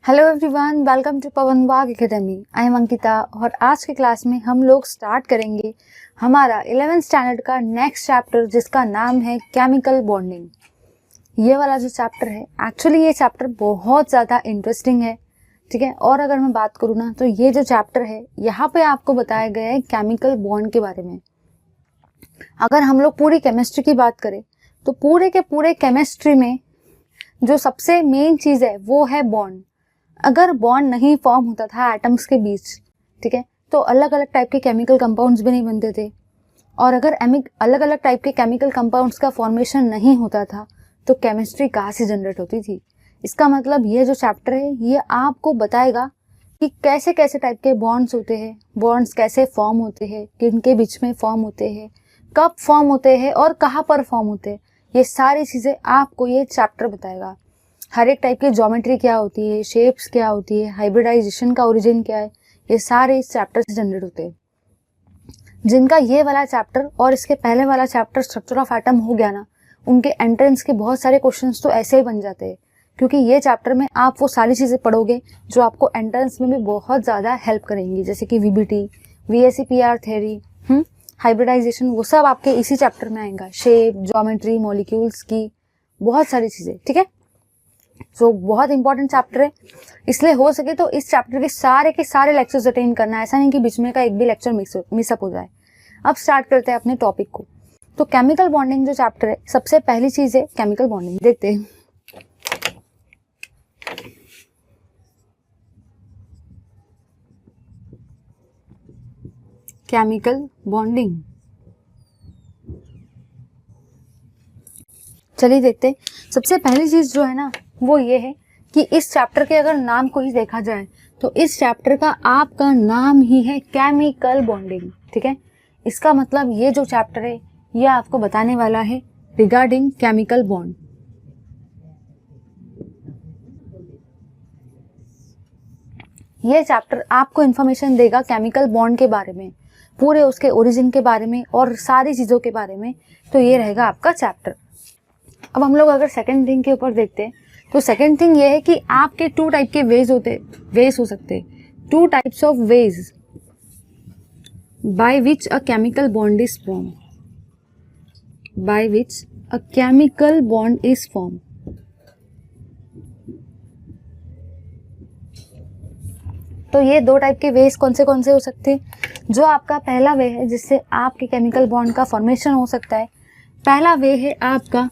Hello everyone, welcome to Pawan Bagh academy. I am Ankita और आज के क्लास में हम लोग स्टार्ट करेंगे हमारा 11th स्टैंडर्ड का नेक्स्ट चैप्टर जिसका नाम है केमिकल बॉन्डिंग। ये वाला जो चैप्टर है एक्चुअली ये चैप्टर बहुत ज़्यादा इंटरेस्टिंग है, ठीक है। और अगर मैं बात करूँ ना तो ये जो चैप्टर है यहाँ पे आपको बताया गया है केमिकल बॉन्ड के बारे में। अगर हम लोग पूरी केमिस्ट्री की बात करें तो पूरे के पूरे केमिस्ट्री में जो सबसे मेन चीज़ है वो है बॉन्ड। अगर बॉन्ड नहीं फॉर्म होता था एटम्स के बीच, ठीक है, तो अलग अलग टाइप के केमिकल कंपाउंड्स भी नहीं बनते थे। और अगर अलग अलग टाइप के केमिकल कंपाउंड्स का फॉर्मेशन नहीं होता था तो केमिस्ट्री कहाँ से जनरेट होती थी। इसका मतलब ये जो चैप्टर है ये आपको बताएगा कि कैसे कैसे टाइप के बॉन्ड्स होते हैं, बॉन्ड्स कैसे फॉर्म होते हैं, किनके बीच में फॉर्म होते हैं, कब फॉर्म होते हैं और कहाँ पर फॉर्म होते हैं। ये सारी चीज़ें आपको ये चैप्टर बताएगा। हर एक टाइप की ज्योमेट्री क्या होती है, शेप्स क्या होती है, हाइब्रिडाइजेशन का ओरिजिन क्या है, ये सारे इस चैप्टर से जनरेट होते हैं। जिनका ये वाला चैप्टर और इसके पहले वाला चैप्टर स्ट्रक्चर ऑफ एटम हो गया ना, उनके एंट्रेंस के बहुत सारे क्वेश्चंस तो ऐसे ही बन जाते हैं, क्योंकि ये चैप्टर में आप वो सारी चीज़ें पढ़ोगे जो आपको एंट्रेंस में भी बहुत ज़्यादा हेल्प करेंगी, जैसे कि वीबीटी, वीएसीपीआर थ्योरी, हाइब्रिडाइजेशन, वो सब आपके इसी चैप्टर में आएगा। शेप, ज्योमेट्री, मॉलिक्यूल्स की बहुत सारी चीज़ें, ठीक है। तो बहुत इंपॉर्टेंट चैप्टर है, इसलिए हो सके तो इस चैप्टर के सारे लेक्चर्स अटेंड करना है। ऐसा नहीं कि बीच में का एक भी लेक्चर मिसअप हो जाए। अब स्टार्ट करते हैं अपने टॉपिक को। तो केमिकल बॉन्डिंग जो चैप्टर है, सबसे पहली चीज है केमिकल बॉन्डिंग। देखते हैं केमिकल बॉन्डिंग। चलिए देखते हैं। सबसे पहली चीज जो है ना वो ये है कि इस चैप्टर के अगर नाम को ही देखा जाए तो इस चैप्टर का आपका नाम ही है केमिकल बॉन्डिंग, ठीक है। इसका मतलब ये जो चैप्टर है ये आपको बताने वाला है रिगार्डिंग केमिकल बॉन्ड। ये चैप्टर आपको इंफॉर्मेशन देगा केमिकल बॉन्ड के बारे में, पूरे उसके ओरिजिन के बारे में और सारी चीज़ों के बारे में। तो ये रहेगा आपका चैप्टर। अब हम लोग अगर सेकेंड थिंग के ऊपर देखते हैं तो सेकेंड थिंग ये है कि आपके टू टाइप के वेज हो सकते हैं। Two types of ways by which a chemical bond is form, by which a chemical bond is form. तो ये दो टाइप के वेज कौन से हो सकते हैं। जो आपका पहला वे है जिससे आपके केमिकल बॉन्ड का फॉर्मेशन हो सकता है, पहला वे है आपका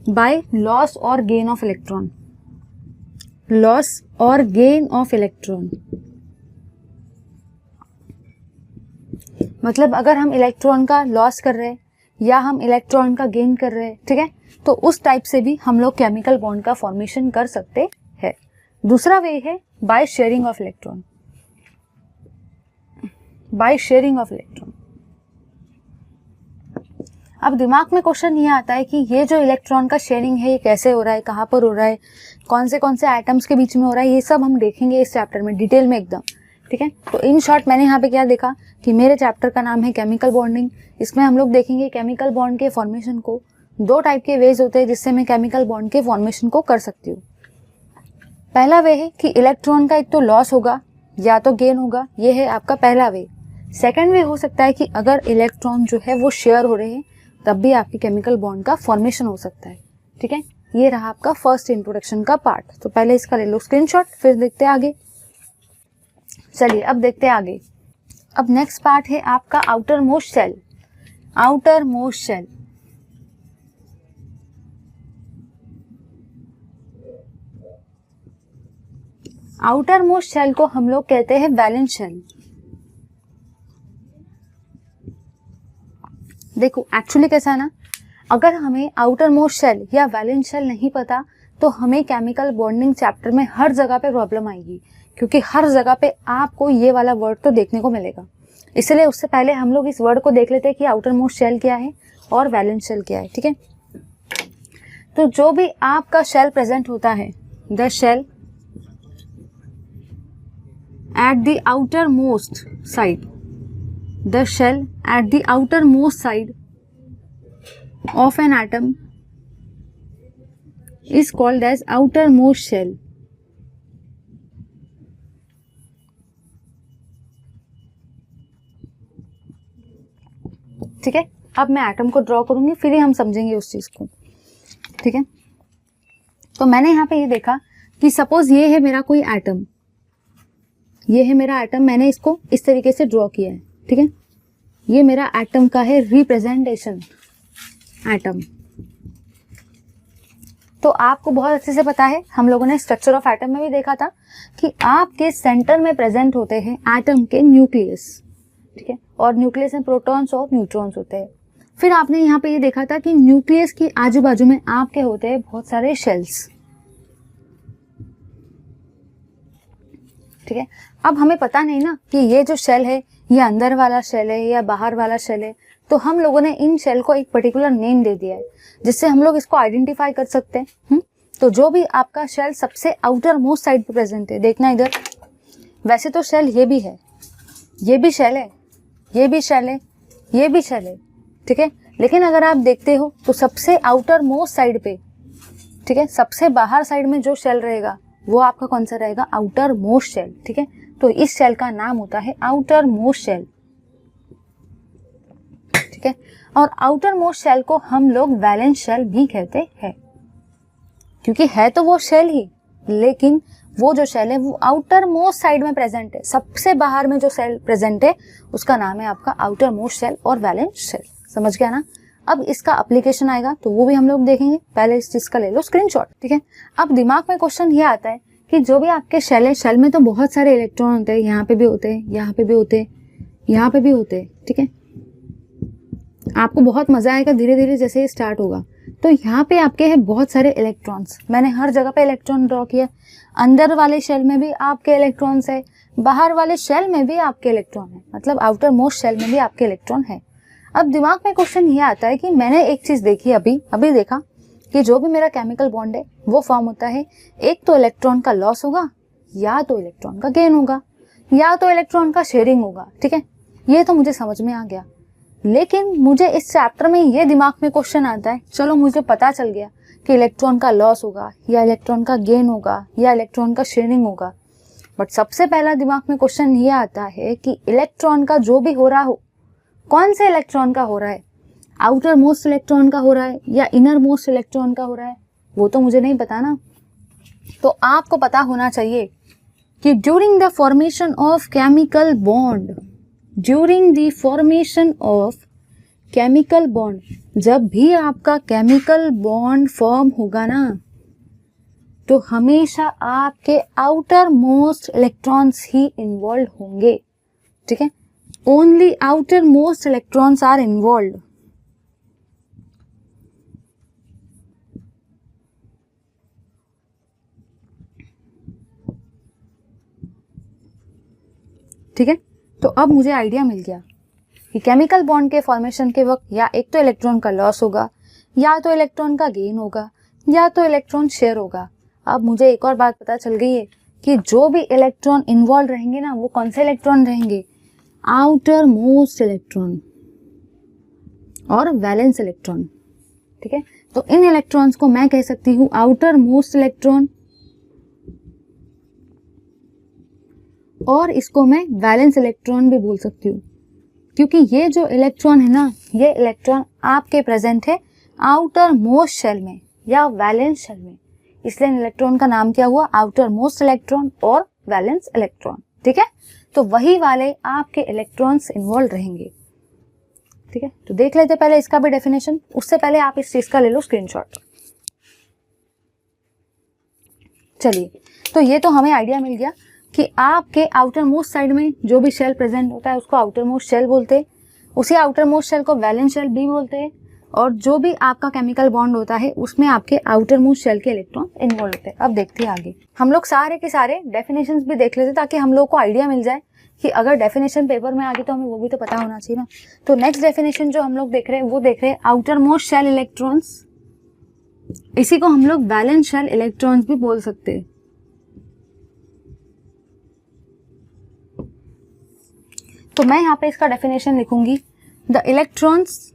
बाय लॉस और गेन ऑफ इलेक्ट्रॉन। लॉस और गेन ऑफ इलेक्ट्रॉन मतलब अगर हम इलेक्ट्रॉन का लॉस कर रहे हैं या हम इलेक्ट्रॉन का गेन कर रहे हैं, ठीक है, तो उस टाइप से भी हम लोग केमिकल बॉन्ड का फॉर्मेशन कर सकते हैं। दूसरा वे है by sharing of electron. By sharing of electron. अब दिमाग में क्वेश्चन ये आता है कि ये जो इलेक्ट्रॉन का शेयरिंग है ये कैसे हो रहा है, कहाँ पर हो रहा है, कौन से एटम्स के बीच में हो रहा है, ये सब हम देखेंगे इस चैप्टर में डिटेल में एकदम, ठीक है। तो इन शॉर्ट मैंने यहाँ पे क्या देखा कि मेरे चैप्टर का नाम है केमिकल बॉन्डिंग। इसमें हम लोग देखेंगे केमिकल बॉन्ड के फॉर्मेशन को। दो टाइप के वेज होते हैं जिससे मैं केमिकल बॉन्ड के फॉर्मेशन को कर सकती हूँ। पहला वे है कि इलेक्ट्रॉन का एक तो लॉस होगा या तो गेन होगा, ये है आपका पहला वे। सेकेंड वे हो सकता है कि अगर इलेक्ट्रॉन जो है वो शेयर हो रहे हैं तब भी आपके केमिकल बॉन्ड का फॉर्मेशन हो सकता है, ठीक है। ये रहा आपका फर्स्ट इंट्रोडक्शन का पार्ट। तो पहले इसका ले लो स्क्रीनशॉट, फिर देखते हैं आगे। चलिए अब देखते हैं आगे। अब नेक्स्ट पार्ट है आपका outer most shell. Outer most shell, outer most shell को हम लोग कहते हैं वैलेंस शेल। देखो एक्चुअली कैसा है ना, अगर हमें आउटर मोस्ट शेल या वैलेंस शेल नहीं पता तो हमें केमिकल बॉन्डिंग चैप्टर में हर जगह पे प्रॉब्लम आएगी, क्योंकि हर जगह पे आपको ये वाला वर्ड तो देखने को मिलेगा। इसलिए उससे पहले हम लोग इस वर्ड को देख लेते हैं कि आउटर मोस्ट शेल क्या है और वैलेंस शेल क्या है, ठीक है। तो जो भी आपका शेल प्रेजेंट होता है, the shell at the outermost side, the shell at the outermost side of an atom is called as outermost shell. ठीक है, अब मैं एटम को ड्रॉ करूंगी, फिर ही हम समझेंगे उस चीज को। ठीक है, तो मैंने यहाँ पे ये देखा कि सपोज ये है मेरा कोई एटम, ये है मेरा एटम, मैंने इसको इस तरीके से ड्रॉ किया है। ठीक है, ये मेरा एटम का है रिप्रेजेंटेशन, एटम। तो आपको बहुत अच्छे से पता है, हम लोगों ने स्ट्रक्चर ऑफ एटम में भी देखा था कि आपके सेंटर में प्रेजेंट होते हैं एटम के न्यूक्लियस। ठीक है, और न्यूक्लियस में प्रोटॉन्स और न्यूट्रॉन्स होते हैं। फिर आपने यहाँ पे ये देखा था कि न्यूक्लियस के आजू बाजू में आपके होते हैं बहुत सारे शेल्स। ठीक है, अब हमें पता नहीं ना कि ये जो शेल है ये अंदर वाला शेल है या बाहर वाला शेल है, तो हम लोगों ने इन शेल को एक पर्टिकुलर नेम दे दिया है जिससे हम लोग इसको आइडेंटिफाई कर सकते हैं। तो जो भी आपका शेल सबसे आउटर मोस्ट साइड पे प्रेजेंट है, देखना इधर, वैसे तो शेल ये भी है, ये भी शेल है, ये भी शेल है, ये भी शेल है। ठीक है, लेकिन अगर आप देखते हो तो सबसे आउटर मोस्ट साइड पे, ठीक है, सबसे बाहर साइड में जो शेल रहेगा वो आपका कौन सा रहेगा, आउटर मोस्ट शेल। ठीक है, तो इस शेल का नाम होता है आउटर मोस्ट शेल। ठीक है, और आउटर मोस्ट शेल को हम लोग वैलेंस शेल भी कहते हैं, क्योंकि है तो वो शेल ही, लेकिन वो जो शेल है वो आउटर मोस्ट साइड में प्रेजेंट है। सबसे बाहर में जो शेल प्रेजेंट है उसका नाम है आपका आउटर मोस्ट शेल और वैलेंस शेल। समझ गया ना? अब इसका एप्लीकेशन आएगा तो वो भी हम लोग देखेंगे, पहले इस चीज का ले लो स्क्रीनशॉट। ठीक है, अब दिमाग में क्वेश्चन ये आता है कि जो भी आपके शेल है, शेल में तो बहुत सारे इलेक्ट्रॉन होते हैं, यहाँ पे भी होते हैं, यहाँ पे भी होते हैं, यहाँ पे भी होते हैं। ठीक है, आपको बहुत मजा आएगा धीरे धीरे जैसे ये स्टार्ट होगा। तो यहाँ पे आपके हैं बहुत सारे इलेक्ट्रॉन्स, मैंने हर जगह पे इलेक्ट्रॉन ड्रॉ किया। अंदर वाले शेल में भी आपके इलेक्ट्रॉन्स है, बाहर वाले शेल में भी आपके इलेक्ट्रॉन है, मतलब आउटर मोस्ट शेल में भी आपके इलेक्ट्रॉन है। अब दिमाग में क्वेश्चन ये आता है कि मैंने एक चीज देखी, अभी देखा कि जो भी मेरा केमिकल बॉन्ड है वो फॉर्म होता है, एक तो इलेक्ट्रॉन का लॉस होगा, या तो इलेक्ट्रॉन का गेन होगा, या तो इलेक्ट्रॉन का शेयरिंग होगा। ठीक है, ये तो मुझे समझ में आ गया, लेकिन मुझे इस चैप्टर में ये दिमाग में क्वेश्चन आता है, चलो मुझे पता चल गया कि इलेक्ट्रॉन का लॉस होगा या इलेक्ट्रॉन का गेन होगा या इलेक्ट्रॉन का शेयरिंग होगा, बट सबसे पहला दिमाग में क्वेश्चन ये आता है कि इलेक्ट्रॉन का जो भी हो रहा हो, कौन से इलेक्ट्रॉन का हो रहा है, आउटर मोस्ट इलेक्ट्रॉन का हो रहा है या इनर मोस्ट इलेक्ट्रॉन का हो रहा है, वो तो मुझे नहीं पता ना। तो आपको पता होना चाहिए कि during the formation of chemical bond, during the formation of chemical bond, जब भी आपका केमिकल बॉन्ड फॉर्म होगा ना, तो हमेशा आपके आउटर मोस्ट इलेक्ट्रॉन्स ही इन्वॉल्व होंगे। ठीक है, only outer most electrons are involve. ठीक है, तो अब मुझे आइडिया मिल गया कि केमिकल बॉन्ड के फॉर्मेशन के वक्त या एक तो इलेक्ट्रॉन का लॉस होगा, या तो इलेक्ट्रॉन का गेन होगा, या तो इलेक्ट्रॉन शेयर होगा। अब मुझे एक और बात पता चल गई है कि जो भी इलेक्ट्रॉन इन्वॉल्व रहेंगे ना, वो कौन से इलेक्ट्रॉन रहेंगे, आउटर मोस्ट इलेक्ट्रॉन और वैलेंस इलेक्ट्रॉन। ठीक है, तो इन इलेक्ट्रॉन्स को मैं कह सकती हूँ आउटर मोस्ट इलेक्ट्रॉन, और इसको मैं वैलेंस इलेक्ट्रॉन भी बोल सकती हूँ, क्योंकि ये जो इलेक्ट्रॉन है ना, ये इलेक्ट्रॉन आपके प्रेजेंट है आउटर मोस्ट शेल में या वैलेंस शेल में, इसलिए इलेक्ट्रॉन का नाम क्या हुआ, आउटर मोस्ट इलेक्ट्रॉन और वैलेंस इलेक्ट्रॉन। ठीक है, तो वही वाले आपके इलेक्ट्रॉन्स इन्वॉल्व रहेंगे। ठीक है, तो देख लेते पहले इसका भी डेफिनेशन, उससे पहले आप इस चीज का ले लो स्क्रीनशॉट। चलिए, तो ये तो हमें आइडिया मिल गया कि आपके आउटर मोस्ट साइड में जो भी शेल प्रेजेंट होता है उसको आउटर मोस्ट शेल बोलते हैं, उसी आउटर मोस्ट शेल को वैलेंस शेल भी बोलते हैं, और जो भी आपका केमिकल बॉन्ड होता है उसमें आपके आउटर मोस्ट शेल के इलेक्ट्रॉन इन्वॉल्व होते हैं। अब देखते हैं आगे, हम लोग सारे के सारे डेफिनेशंस भी देख लेते ताकि हम लोग को आइडिया मिल जाए कि अगर डेफिनेशन पेपर में आ गई तो हमें वो भी तो पता होना चाहिए ना। तो नेक्स्ट डेफिनेशन जो हम लोग देख रहे हैं वो देख रहे हैं आउटर मोस्ट शेल इलेक्ट्रॉन्स, इसी को हम लोग वैलेंस शेल इलेक्ट्रॉन्स भी बोल सकते हैं। तो मैं यहाँ पे इसका डेफिनेशन लिखूंगी, द इलेक्ट्रॉन्स,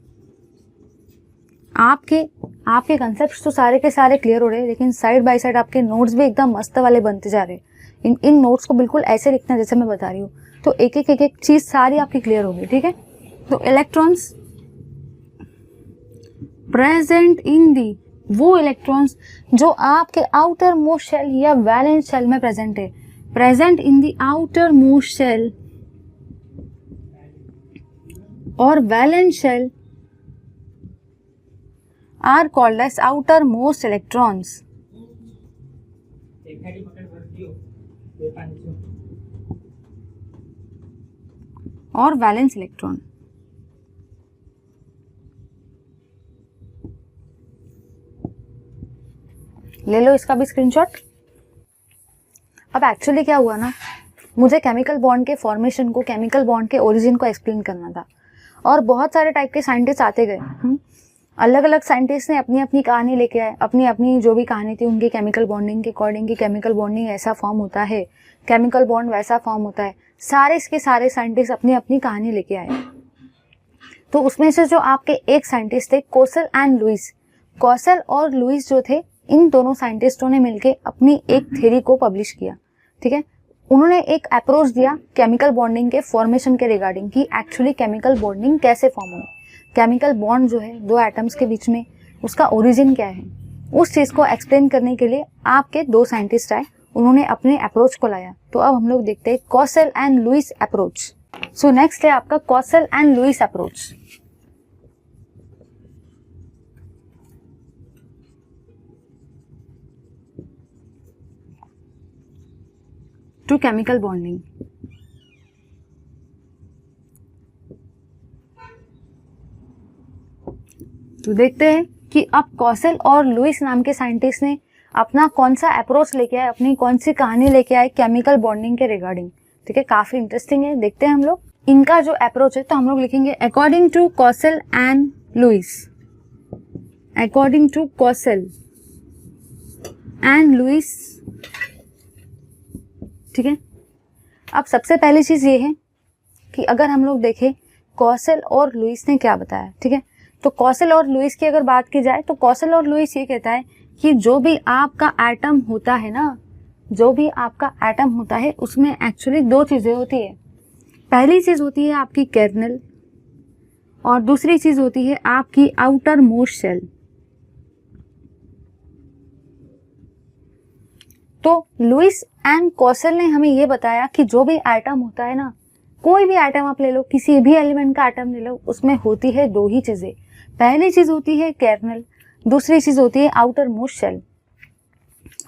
आपके कंसेप्ट तो सारे के सारे क्लियर हो रहे हैं, लेकिन साइड बाय साइड आपके नोट्स भी एकदम मस्त वाले बनते जा रहे हैं। इन नोट्स को बिल्कुल ऐसे लिखना जैसे मैं बता रही हूँ, तो एक एक चीज सारी आपकी क्लियर होगी। ठीक है, तो इलेक्ट्रॉन्स प्रेजेंट इन दी, वो इलेक्ट्रॉन्स जो आपके आउटर मोस्ट शेल या वैलेंस शेल में प्रेजेंट है, present in the outer most shell और valence shell are called as outer most electrons. और वैलेंस इलेक्ट्रॉन। ले लो इसका भी स्क्रीनशॉट। अब एक्चुअली क्या हुआ ना, मुझे केमिकल बॉन्ड के फॉर्मेशन को, केमिकल बॉन्ड के ओरिजिन को एक्सप्लेन करना था और बहुत सारे टाइप के साइंटिस्ट आते गए। अलग अलग साइंटिस्ट ने अपनी अपनी कहानी लेके आए, अपनी अपनी जो भी कहानी थी उनकी केमिकल बॉन्डिंग के अकॉर्डिंग कि केमिकल बॉन्डिंग ऐसा फॉर्म होता है, केमिकल बॉन्ड वैसा फॉर्म होता है। सारे के सारे साइंटिस्ट अपनी अपनी कहानी लेके आए। तो उसमें से जो आपके एक साइंटिस्ट थे कौशल एंड लुईस, कौशल और लुईस जो थे, इन दोनों साइंटिस्टों ने मिलकर अपनी एक थ्योरी को पब्लिश किया। ठीक है, उन्होंने एक अप्रोच दिया केमिकल बॉन्डिंग के फॉर्मेशन के रिगार्डिंग कि एक्चुअली केमिकल बॉन्डिंग कैसे फॉर्म हुई, केमिकल बॉन्ड जो है दो एटम्स के बीच में, उसका ओरिजिन क्या है। उस चीज़ को एक्सप्लेन करने के लिए आपके दो साइंटिस्ट आए, उन्होंने अपने अप्रोच को लाया। तो अब हम लोग देखते हैं Kossel and Lewis approach. So next है आपका Kossel and Lewis approach to chemical bonding. तो देखते हैं कि अब कौशल और लुईस नाम के साइंटिस्ट ने अपना कौन सा अप्रोच लेके आए, अपनी कौन सी कहानी लेके आए केमिकल बॉन्डिंग के रिगार्डिंग। ठीक है, काफी इंटरेस्टिंग है, देखते हैं हम लोग इनका जो अप्रोच है। तो हम लोग लिखेंगे according to Kossel and Lewis, according to Kossel and Lewis. ठीक है, अब सबसे पहली चीज ये है कि अगर हम लोग देखें कौशल और लुईस ने क्या बताया। ठीक है, तो कौशल और लुईस की अगर बात की जाए तो कौशल और लुईस ये कहता है कि जो भी आपका एटम होता है ना, जो भी आपका एटम होता है उसमें एक्चुअली दो चीजें होती है। पहली चीज होती है आपकी कर्नल और दूसरी चीज होती है आपकी आउटर मोस्ट शेल। तो लुईस एंड कौशल ने हमें ये बताया कि जो भी एटम होता है ना, कोई भी एटम आप ले लो, किसी भी एलिमेंट का एटम ले लो, उसमें होती है दो ही चीजें। पहली चीज होती है कर्नल, दूसरी चीज होती है आउटर मोस्ट शेल।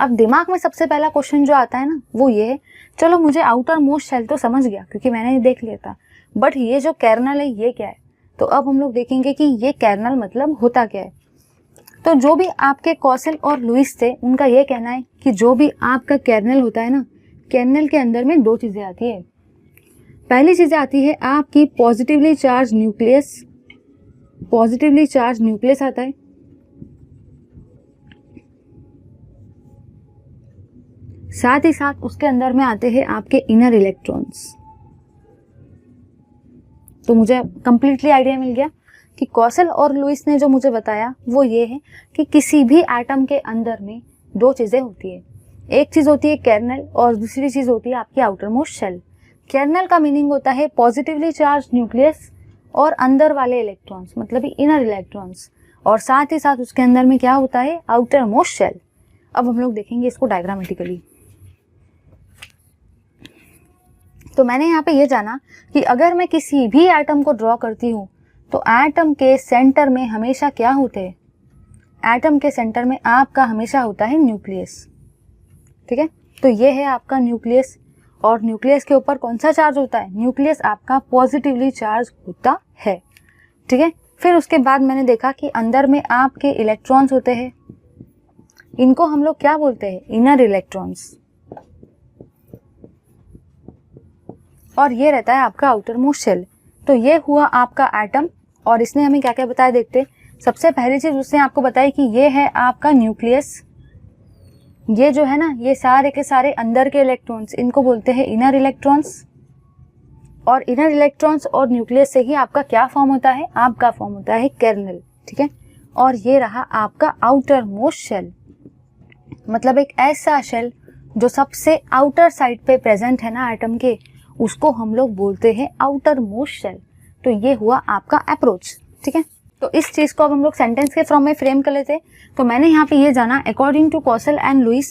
अब दिमाग में सबसे पहला क्वेश्चन जो आता है ना वो ये है, चलो मुझे आउटर मोस्ट शेल तो समझ गया क्योंकि मैंने देख लिया था, बट ये जो कर्नल है ये क्या है। तो अब हम लोग देखेंगे कि ये कर्नल मतलब होता क्या है। तो जो भी आपके कौशल और लुईस थे उनका ये कहना है कि जो भी आपका कर्नल होता है ना, कर्नल के अंदर में दो चीजें आती है। पहली चीज आती है आपकी positively charge nucleus, positively charge nucleus आता है। साथ ही साथ उसके अंदर में आते हैं आपके इनर इलेक्ट्रॉन्स। तो मुझे कंप्लीटली आइडिया मिल गया कि कौशल और लुईस ने जो मुझे बताया वो ये है कि किसी भी एटम के अंदर में दो चीजें होती है। एक चीज होती है कर्नल और दूसरी चीज होती है आपकी आउटर मोस्ट शेल। कर्नल का मीनिंग होता है पॉजिटिवली चार्ज न्यूक्लियस और अंदर वाले इलेक्ट्रॉन्स मतलब इनर इलेक्ट्रॉन्स, और साथ ही साथ उसके अंदर में क्या होता है आउटर मोस्ट शेल। अब हम लोग देखेंगे इसको डायग्रामेटिकली। तो मैंने यहाँ पे ये जाना कि अगर मैं किसी भी एटम को ड्रॉ करती हूँ तो एटम के सेंटर में हमेशा क्या होते हैं, एटम के सेंटर में आपका हमेशा होता है न्यूक्लियस। ठीक है, तो ये है आपका न्यूक्लियस और न्यूक्लियस के ऊपर कौन सा चार्ज होता है, न्यूक्लियस आपका पॉजिटिवली चार्ज होता है। ठीक है, फिर उसके बाद मैंने देखा कि अंदर में आपके इलेक्ट्रॉन्स होते हैं, इनको हम लोग क्या बोलते हैं, इनर इलेक्ट्रॉन्स, और ये रहता है आपका आउटर मोस्ट शेल। तो ये हुआ आपका एटम और इसने हमें क्या क्या बताया देखते। सबसे पहली चीज उसने आपको बताई कि ये है आपका न्यूक्लियस, ये जो है ना ये सारे के सारे अंदर के इलेक्ट्रॉन्स, इनको बोलते हैं इनर इलेक्ट्रॉन्स, और इनर इलेक्ट्रॉन्स और न्यूक्लियस से ही आपका क्या फॉर्म होता है, आपका फॉर्म होता है कर्नल। ठीक है, और ये रहा आपका आउटर मोस्ट शेल, मतलब एक ऐसा शेल जो सबसे आउटर साइड पे प्रेजेंट है ना एटम के, उसको हम लोग बोलते हैं आउटर मोस्ट शेल। तो ये हुआ आपका अप्रोच। ठीक है, तो इस चीज को अब हम लोग सेंटेंस के फॉर्म में फ्रेम कर लेते हैं। तो मैंने यहाँ पे ये जाना, according to Kossel and Lewis,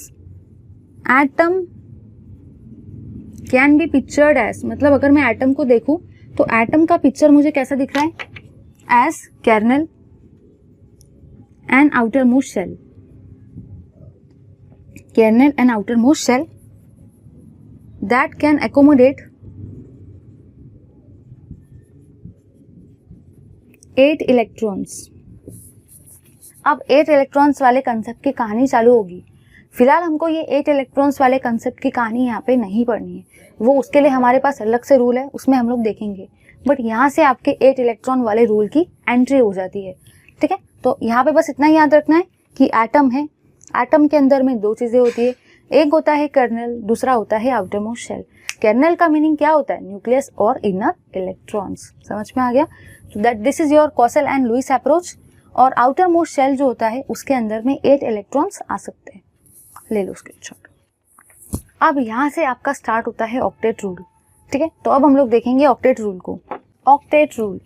atom can be pictured as, मतलब अगर मैं एटम को देखूं तो एटम का पिक्चर मुझे कैसा दिख रहा है, as kernel and outer most shell, kernel and outermost shell that can accommodate 8 electrons। अब 8 इलेक्ट्रॉन्स वाले कंसेप्ट की कहानी चालू होगी। फिलहाल हमको ये 8 इलेक्ट्रॉन्स वाले कंसेप्ट की कहानी यहाँ पे नहीं पढ़नी है, वो उसके लिए हमारे पास अलग से रूल है, उसमें हम लोग देखेंगे। बट यहाँ से आपके 8 इलेक्ट्रॉन वाले रूल की एंट्री हो जाती है, ठीक है। तो यहाँ पे बस इतना ही याद रखना है कि एटम है, एटम के अंदर में 2 चीजें होती है, एक होता है कर्नल, दूसरा होता है आउटर मोस्ट शेल। कर्नल का मीनिंग क्या होता है, न्यूक्लियस और इनर इलेक्ट्रॉन्स। समझ में आ गया? तो that this is your Kossel and Lewis approach. और आउटर मोस्ट शेल जो होता है उसके अंदर में 8 इलेक्ट्रॉन्स आ सकते हैं। ले लो स्क्रीनशॉट। अब यहाँ से आपका स्टार्ट होता है ऑक्टेट रूल, ठीक है। तो अब हम लोग देखेंगे ऑक्टेट रूल को। ऑक्टेट रूल,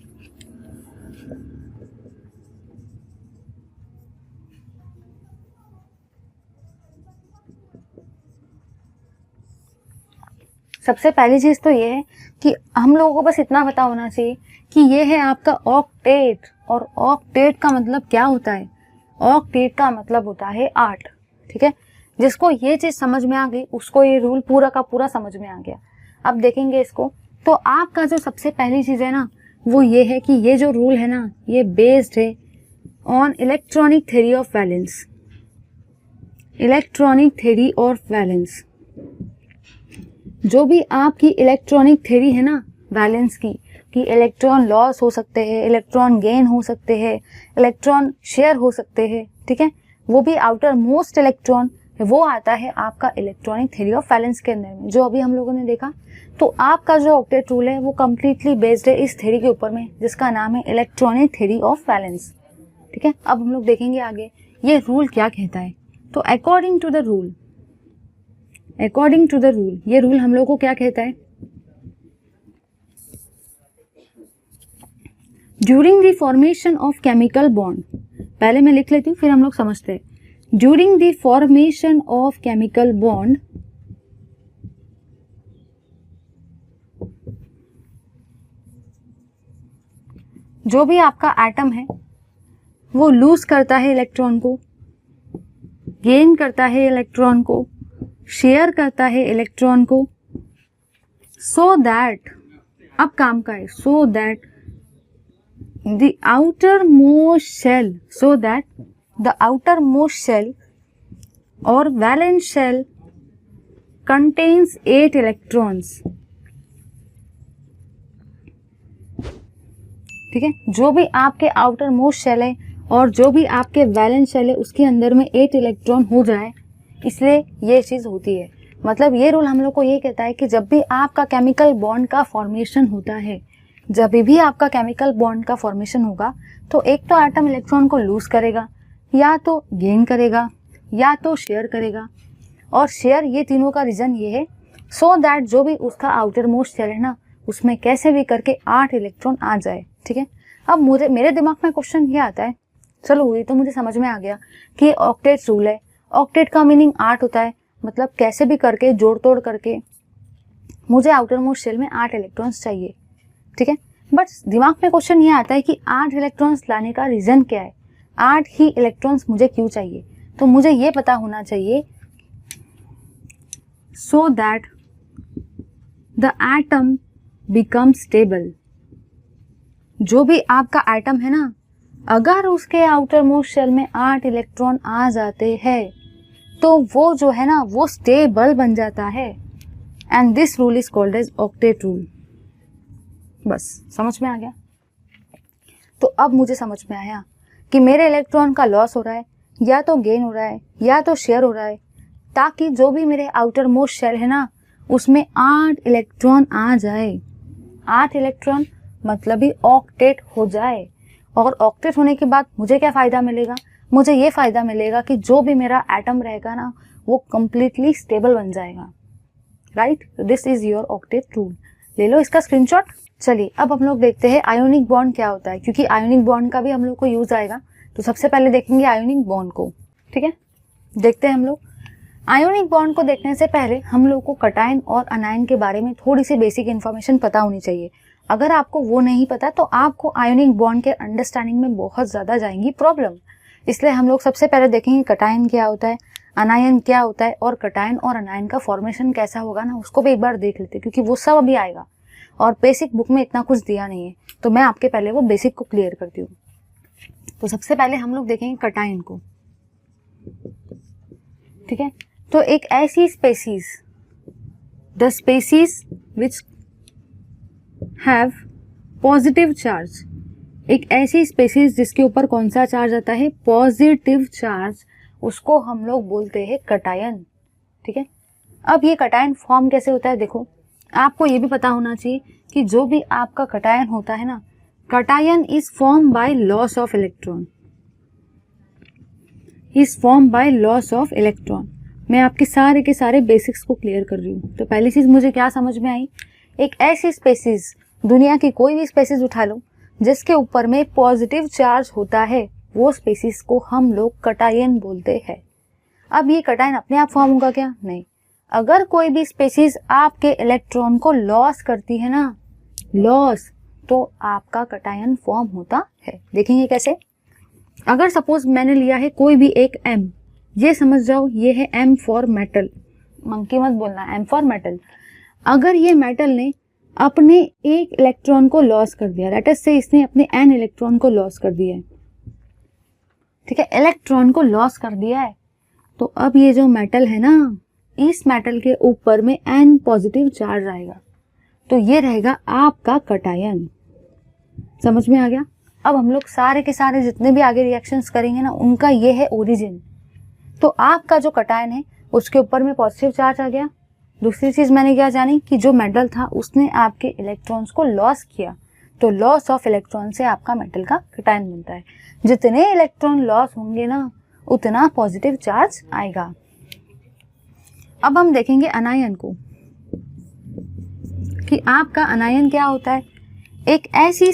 सबसे पहली चीज तो ये है कि हम लोगों को बस इतना पता होना चाहिए कि ये है आपका ऑक्टेट। और ऑक्टेट का मतलब क्या होता है, ऑक्टेट का मतलब होता है 8, ठीक है। जिसको ये चीज समझ में आ गई उसको ये रूल पूरा का पूरा समझ में आ गया। अब देखेंगे इसको। तो आपका जो सबसे पहली चीज है ना वो ये है कि ये जो रूल है ना ये बेस्ड है on electronic theory of valence. Electronic theory of valence, जो भी आपकी इलेक्ट्रॉनिक थ्योरी है ना वैलेंस की, कि इलेक्ट्रॉन लॉस हो सकते हैं, इलेक्ट्रॉन गेन हो सकते हैं, इलेक्ट्रॉन शेयर हो सकते हैं, ठीक है। वो भी आउटर मोस्ट इलेक्ट्रॉन, वो आता है आपका इलेक्ट्रॉनिक थ्योरी ऑफ वैलेंस के अंदर में, जो अभी हम लोगों ने देखा। तो आपका जो ऑक्टेट रूल है वो कम्प्लीटली बेस्ड है इस थ्योरी के ऊपर में, जिसका नाम है इलेक्ट्रॉनिक थ्योरी ऑफ वैलेंस, ठीक है। अब हम लोग देखेंगे आगे ये रूल क्या कहता है। तो according to the rule, according to the rule, ये रूल हम लोग को क्या कहता है, during the formation of chemical bond, पहले मैं लिख लेती हूँ फिर हम लोग समझते हैं। During the formation of chemical bond, जो भी आपका एटम है वो लूज करता है इलेक्ट्रॉन को, गेन करता है इलेक्ट्रॉन को, शेयर करता है इलेक्ट्रॉन को, सो दैट, अब काम का है, so that the outer most shell, so that the outer most shell और वैलेंस शेल कंटेन्स 8 इलेक्ट्रॉन्स, ठीक है। जो भी आपके आउटर मोस्ट शेल है और जो भी आपके वैलेंस शेल है उसके अंदर में 8 इलेक्ट्रॉन हो जाए, इसलिए ये चीज होती है। मतलब ये रूल हम लोग को ये कहता है कि जब भी आपका केमिकल बॉन्ड का फॉर्मेशन होता है, जब भी आपका केमिकल बॉन्ड का फॉर्मेशन होगा तो एक तो एटम इलेक्ट्रॉन को लूज करेगा, या तो गेन करेगा, या तो शेयर करेगा। और शेयर, ये तीनों का रीजन ये है सो दैट जो भी उसका आउटर मोस्ट शेल है ना उसमें कैसे भी करके 8 इलेक्ट्रॉन आ जाए, ठीक है। अब मेरे दिमाग में क्वेश्चन ये आता है, चलो ये तो मुझे समझ में आ गया कि ऑक्टेट रूल है, ऑक्टेट का मीनिंग 8 होता है, मतलब कैसे भी करके जोड़ तोड़ करके मुझे आउटर मोस्ट शेल में 8 इलेक्ट्रॉन्स चाहिए, ठीक है। बट दिमाग में क्वेश्चन ये आता है कि 8 इलेक्ट्रॉन्स लाने का रीजन क्या है, 8 ही इलेक्ट्रॉन्स मुझे क्यों चाहिए। तो मुझे ये पता होना चाहिए सो that the atom become stable. जो भी आपका एटम है ना, अगर उसके आउटर मोस्ट शेल में 8 इलेक्ट्रॉन आ जाते हैं तो वो जो है ना वो स्टेबल बन जाता है। And this rule is called as octet rule. बस समझ में आ गया। तो अब मुझे समझ में आया कि मेरे इलेक्ट्रॉन का लॉस हो रहा है, या तो गेन हो रहा है, या तो शेयर हो रहा है, ताकि जो भी मेरे आउटर मोस्ट शेल है ना उसमें 8 इलेक्ट्रॉन आ जाए। 8 इलेक्ट्रॉन मतलब ही ऑक्टेट हो जाए। और ऑक्टेट होने के बाद मुझे क्या फ़ायदा मिलेगा, मुझे ये फ़ायदा मिलेगा कि जो भी मेरा एटम रहेगा ना वो कम्प्लीटली स्टेबल बन जाएगा, right. This is your octet rule. ले लो इसका स्क्रीनशॉट। चलिए अब हम लोग देखते हैं आयोनिक बॉन्ड क्या होता है, क्योंकि आयोनिक बॉन्ड का भी हम लोग को यूज आएगा। तो सबसे पहले देखेंगे आयोनिक बॉन्ड को, ठीक है। देखते हैं हम लोग आयोनिक बॉन्ड को। देखने से पहले हम लोग को कटायन और अनायन के बारे में थोड़ी सी बेसिक इन्फॉर्मेशन पता होनी चाहिए। अगर आपको वो नहीं पता तो आपको आयोनिक बॉन्ड के अंडरस्टैंडिंग में बहुत ज़्यादा जाएंगी प्रॉब्लम। इसलिए हम लोग सबसे पहले देखेंगे कटायन क्या होता है, अनायन क्या होता है, और कटायन और अनायन का फॉर्मेशन कैसा होगा ना, उसको भी एक बार देख लेते हैं, क्योंकि वो सब अभी आएगा और बेसिक बुक में इतना कुछ दिया नहीं है। तो मैं आपके पहले वो बेसिक को क्लियर करती हूँ। तो सबसे पहले हम लोग देखेंगे कटायन को, ठीक है। तो एक ऐसी species, the species which have positive charge, एक ऐसी स्पेसीज जिसके ऊपर कौन सा चार्ज आता है, पॉजिटिव चार्ज, उसको हम लोग बोलते हैं कटायन, ठीक है। अब ये कटायन फॉर्म कैसे होता है, देखो आपको ये भी पता होना चाहिए कि जो भी आपका कटायन होता है ना, cation is form by loss of electron, is form by loss of electron. मैं आपके सारे के सारे बेसिक्स को क्लियर कर रही हूँ। तो पहली चीज मुझे क्या समझ में आई, एक ऐसी स्पेसीज, दुनिया की कोई भी स्पेसीज उठा लो जिसके ऊपर में पॉजिटिव चार्ज होता है, वो स्पेसीज को हम लोग कटायन बोलते हैं। अब ये कटायन अपने आप फॉर्म होगा क्या, नहीं। अगर कोई भी स्पेसीज आपके इलेक्ट्रॉन को लॉस करती है ना, लॉस, तो आपका कटायन फॉर्म होता है। देखेंगे कैसे। अगर सपोज मैंने लिया है कोई भी एक M, ये समझ जाओ ये है M फॉर मेटल, मंकी मत बोलना, M फॉर मेटल। अगर ये मेटल ने अपने एक इलेक्ट्रॉन को लॉस कर दिया, दैट इज से इसने अपने N इलेक्ट्रॉन को लॉस कर दिया है, ठीक है, इलेक्ट्रॉन को लॉस कर दिया है, तो अब ये जो मेटल है ना, इस मेटल के ऊपर में N पॉजिटिव चार्ज आएगा, तो ये रहेगा आपका कटायन। समझ में आ गया। अब हम लोग सारे के सारे जितने भी आगे रिएक्शंस करेंगे ना, उनका ये है ओरिजिन। तो आपका जो कटायन है उसके ऊपर में पॉजिटिव चार्ज आ गया। दूसरी चीज मैंने क्या जानी कि जो मेटल था उसने आपके इलेक्ट्रॉन्स को लॉस किया, तो लॉस ऑफ इलेक्ट्रॉन से आपका मेटल का कटायन बनता है। जितने इलेक्ट्रॉन लॉस होंगे ना, उतना पॉजिटिव चार्ज आएगा। अब हम देखेंगे अनायन को कि आपका अनायन क्या होता है। एक ऐसी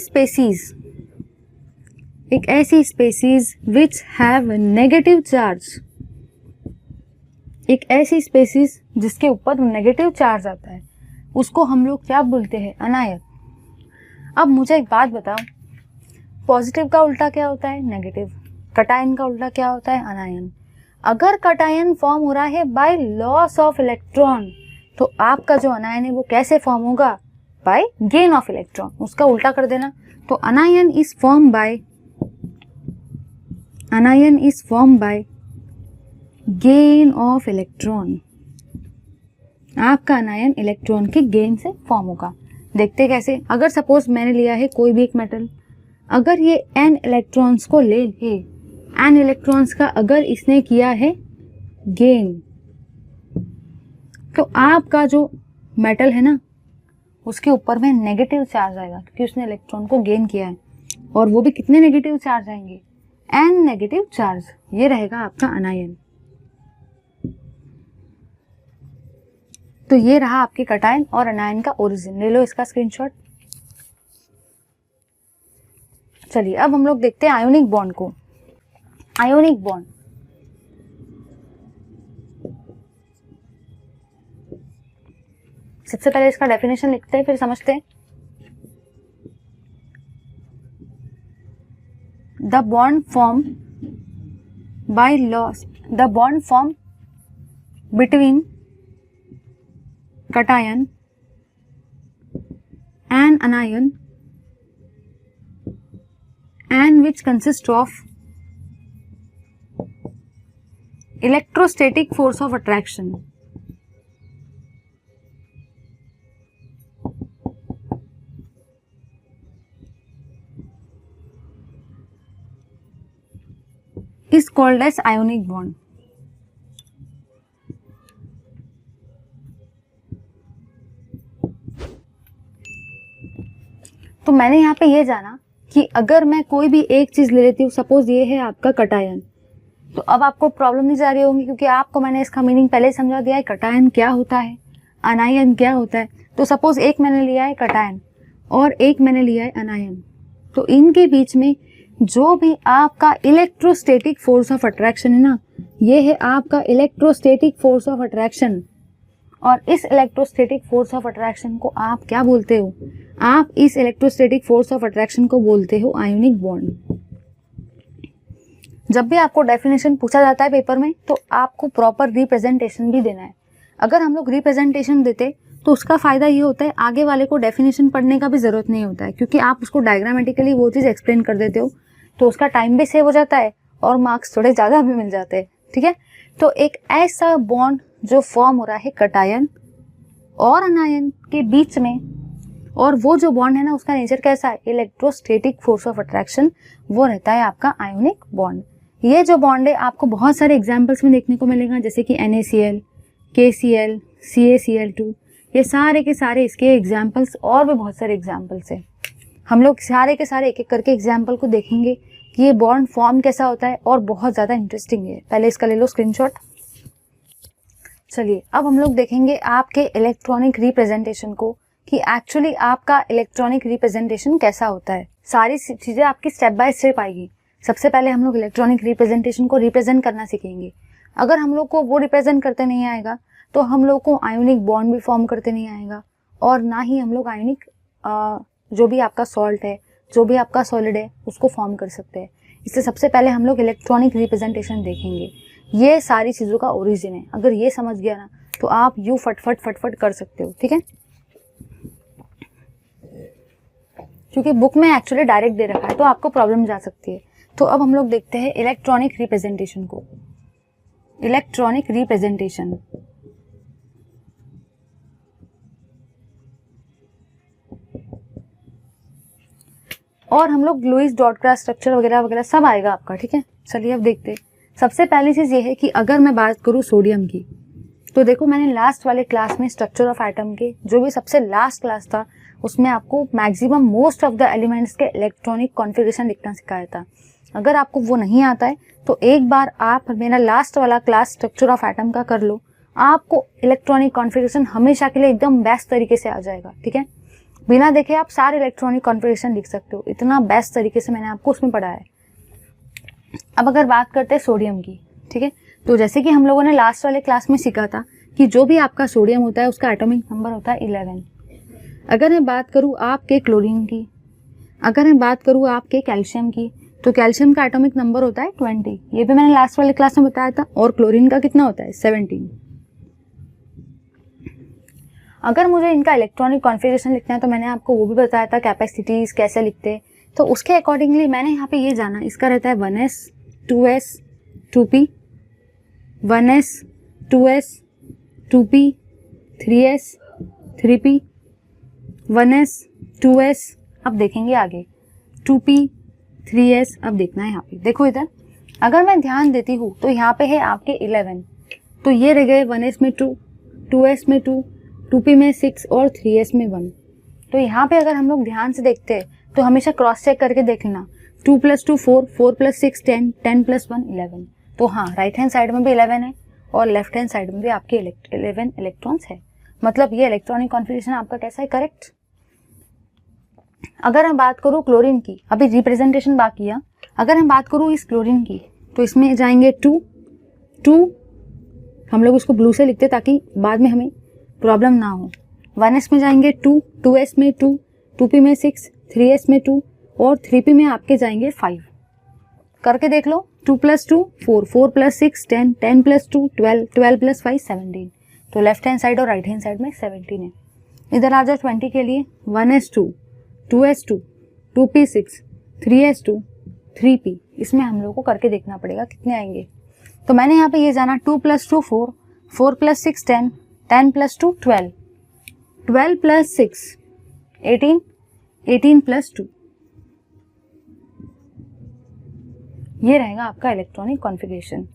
species which have negative charge, एक ऐसी स्पेसीज जिसके ऊपर नेगेटिव चार्ज आता है, उसको हम लोग क्या बोलते हैं, अनायन। अब मुझे एक बात बताओ, पॉजिटिव का उल्टा क्या होता है, नेगेटिव। कटायन का उल्टा क्या होता है, अनायन। अगर कटायन फॉर्म हो रहा है बाय लॉस ऑफ इलेक्ट्रॉन, तो आपका जो अनायन है वो कैसे फॉर्म होगा, बाय गेन ऑफ इलेक्ट्रॉन। उसका उल्टा कर देना, तो अनायन is form by gain of electron. आपका अनायन इलेक्ट्रॉन के गेन से फॉर्म होगा। देखते कैसे। अगर सपोज मैंने लिया है कोई भी एक मेटल, अगर ये N इलेक्ट्रॉन्स को ले ले, N इलेक्ट्रॉन्स का अगर इसने किया है गेन, तो आपका जो मेटल है ना, उसके ऊपर में नेगेटिव चार्ज आएगा, क्योंकि उसने इलेक्ट्रॉन को गेन किया है। और वो भी कितने नेगेटिव चार्ज आएंगे, N नेगेटिव चार्ज। ये रहेगा आपका अनायन। तो ये रहा आपके कटायन और अनायन का ओरिजिन। ले लो इसका स्क्रीनशॉट। चलिए अब हम लोग देखते हैं आयोनिक बॉन्ड को। आयोनिक बॉन्ड, सबसे पहले इसका डेफिनेशन लिखते हैं, फिर समझते हैं। The bond form between cation and anion, and which consists of electrostatic force of attraction, is called as ionic bond. तो मैंने यहाँ पे ये जाना कि अगर मैं कोई भी एक चीज ले लेती हूँ, सपोज ये है आपका कटायन, तो अब आपको प्रॉब्लम नहीं जा रही होंगी, क्योंकि आपको मैंने इसका मीनिंग पहले समझा दिया है। कटायन क्या होता है, अनायन क्या होता है। तो सपोज एक मैंने लिया है कटायन, और एक मैंने लिया है अनायन। तो इनके बीच में जो भी आपका इलेक्ट्रोस्टैटिक फोर्स ऑफ अट्रैक्शन है ना, ये है आपका इलेक्ट्रोस्टैटिक फोर्स ऑफ अट्रैक्शन। और इस इलेक्ट्रोस्टैटिक फोर्स ऑफ अट्रैक्शन को आप क्या बोलते हो? आप इस इलेक्ट्रोस्टैटिक फोर्स ऑफ अट्रैक्शन को बोलते हो आयोनिक बॉन्ड। जब भी आपको डेफिनेशन पूछा जाता है पेपर में, तो आपको प्रॉपर रिप्रेजेंटेशन भी देना है। अगर हम लोग रिप्रेजेंटेशन देते तो उसका फ़ायदा ये होता है, आगे वाले को डेफिनेशन पढ़ने का भी ज़रूरत नहीं होता है, क्योंकि आप उसको डायग्रामेटिकली वो चीज़ एक्सप्लेन कर देते हो, तो उसका टाइम भी सेव हो जाता है और मार्क्स थोड़े ज़्यादा भी मिल जाते हैं। ठीक है, तो एक ऐसा बॉन्ड जो फॉर्म हो रहा है कटायन और अनायन के बीच में, और वो जो बॉन्ड है ना, उसका नेचर कैसा है? इलेक्ट्रोस्टैटिक फोर्स ऑफ अट्रैक्शन, वो रहता है आपका आयोनिक बॉन्ड। ये जो बॉन्ड है आपको बहुत सारे एग्जाम्पल्स में देखने को मिलेगा, जैसे कि NaCl, KCl, CaCl2, ये सारे के सारे इसके एग्जाम्पल्स, और भी बहुत सारे एग्जाम्पल्स हैं। हम लोग सारे के सारे एक एक करके एग्जाम्पल को देखेंगे कि ये बॉन्ड फॉर्म कैसा होता है, और बहुत ज़्यादा इंटरेस्टिंग है। पहले इसका ले लो स्क्रीनशॉट। चलिए अब हम लोग देखेंगे आपके इलेक्ट्रॉनिक रिप्रेजेंटेशन को, कि एक्चुअली आपका इलेक्ट्रॉनिक रिप्रेजेंटेशन कैसा होता है। सारी चीज़ें आपकी स्टेप बाय स्टेप आएगी। सबसे पहले हम लोग इलेक्ट्रॉनिक रिप्रेजेंटेशन को रिप्रेजेंट करना सीखेंगे। अगर हम लोग को वो रिप्रेजेंट करते नहीं आएगा, तो हम लोग को आयोनिक बॉन्ड भी फॉर्म करते नहीं आएगा, और ना ही हम लोग आयोनिक जो भी आपका सॉल्ट है, जो भी आपका सॉलिड है, उसको फॉर्म कर सकते हैं। इससे सबसे पहले हम लोग इलेक्ट्रॉनिक रिप्रेजेंटेशन देखेंगे। ये सारी चीज़ों का ओरिजिन है। अगर ये समझ गया ना, तो आप यूँ फटफट कर सकते हो। ठीक है, क्योंकि बुक में एक्चुअली डायरेक्ट दे रखा है, तो आपको प्रॉब्लम जा सकती है। तो अब हम लोग देखते हैं इलेक्ट्रॉनिक रिप्रेजेंटेशन को। इलेक्ट्रॉनिक रिप्रेजेंटेशन, और हम लोग लुईस डॉट का स्ट्रक्चर वगैरह वगैरह सब आएगा आपका। ठीक है, चलिए अब देखते हैं। सबसे पहली चीज़ ये है कि अगर मैं बात करूँ सोडियम की, तो देखो मैंने लास्ट वाले क्लास में स्ट्रक्चर ऑफ एटम के, जो भी सबसे लास्ट क्लास था, उसमें आपको maximum most of the elements के इलेक्ट्रॉनिक कॉन्फ़िगरेशन लिखना सिखाया था। अगर आपको वो नहीं आता है, तो एक बार आप मेरा लास्ट वाला क्लास स्ट्रक्चर ऑफ एटम का कर लो, आपको इलेक्ट्रॉनिक कॉन्फ़िगरेशन हमेशा के लिए एकदम बेस्ट तरीके से आ जाएगा। ठीक है, बिना देखे आप सारे इलेक्ट्रॉनिक कॉन्फ़िगरेशन लिख सकते हो, इतना बेस्ट तरीके से मैंने आपको उसमें पढ़ाया है। अब अगर बात करते हैं सोडियम की, ठीक है, तो जैसे कि हम लोगों ने लास्ट वाले क्लास में सीखा था कि जो भी आपका सोडियम होता है उसका एटॉमिक नंबर होता है 11। अगर मैं बात करूँ आपके क्लोरीन की, अगर मैं बात करूँ आपके कैल्शियम की, तो कैल्शियम का एटॉमिक नंबर होता है 20। ये भी मैंने लास्ट वाले क्लास में बताया था। और क्लोरीन का कितना होता है? 17। अगर मुझे इनका इलेक्ट्रॉनिक कॉन्फ़िगरेशन लिखना है, तो मैंने आपको वो भी बताया था कैपेसिटीज कैसे लिखते हैं। तो उसके अकॉर्डिंगली मैंने यहाँ पे ये जाना, इसका रहता है 1s 2s 2p, 1s 2s 2p 3s 3p, 1s 2s, अब देखेंगे आगे 2p 3s। अब देखना है यहाँ पे, देखो इधर अगर मैं ध्यान देती हूँ तो यहाँ पे है आपके 11, तो ये रह गए 1s में 2, 2s में 2, 2p में 6 और 3s में 1। तो यहाँ पे अगर हम लोग ध्यान से देखते हैं तो हमेशा क्रॉस चेक करके देख लेना, 2 + 2 4, 4 + 6 10, 10 + 1 11। तो हाँ, राइट हैंड साइड में भी 11 है और लेफ्ट हैंड साइड में भी आपके 11 इलेक्ट्रॉन्स है। मतलब ये इलेक्ट्रॉनिक कॉन्फ़िगरेशन आपका कैसा है? करेक्ट। अगर मैं बात करूँ क्लोरीन की, अभी रिप्रेजेंटेशन बाकी है। अगर मैं बात करूँ इस क्लोरीन की, तो इसमें जाएंगे 2 2, हम लोग उसको ब्लू से लिखते ताकि बाद में हमें प्रॉब्लम ना हो। 1s में जाएंगे 2, 2s में 2, 2p में 6, 3s में 2 और 3p में आपके जाएंगे 5। करके देख लो, 2 + 2 4, 4 + 6 10, 10 + 2 12, 12 + 5 17। तो लेफ्ट हैंड साइड और राइट हैंड साइड में 17 है। इधर आ जाओ 20 के लिए, 1s 2, 2s 2, 2p 6, 3s 2, 3p। इसमें हम लोग को करके देखना पड़ेगा कितने आएंगे। तो मैंने यहाँ पे ये जाना 2 + 2 4, 4 + 6 10, 10 + 2 12, 12 + 6 18, 18 + 2। ये रहेगा आपका इलेक्ट्रॉनिक कॉन्फ़िगरेशन।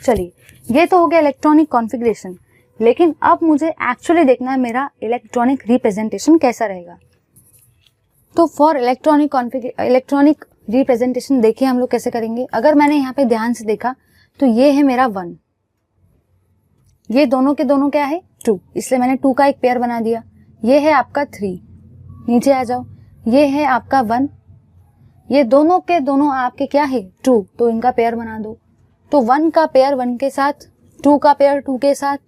चलिए, ये तो हो गया इलेक्ट्रॉनिक कॉन्फ़िगरेशन, लेकिन अब मुझे एक्चुअली देखना है मेरा इलेक्ट्रॉनिक रिप्रेजेंटेशन कैसा रहेगा। तो फॉर इलेक्ट्रॉनिक रिप्रेजेंटेशन देखिए हम लोग कैसे करेंगे। अगर मैंने यहाँ पे ध्यान से देखा तो ये है मेरा 1, ये दोनों के दोनों क्या है? 2, इसलिए मैंने 2 का एक पेयर बना दिया। ये है आपका 3, नीचे आ जाओ, ये है आपका 1, ये दोनों के दोनों आपके क्या है 2, तो इनका पेयर बना दो। तो 1 का पेयर 1 के साथ, 2 का पेयर 2 के साथ,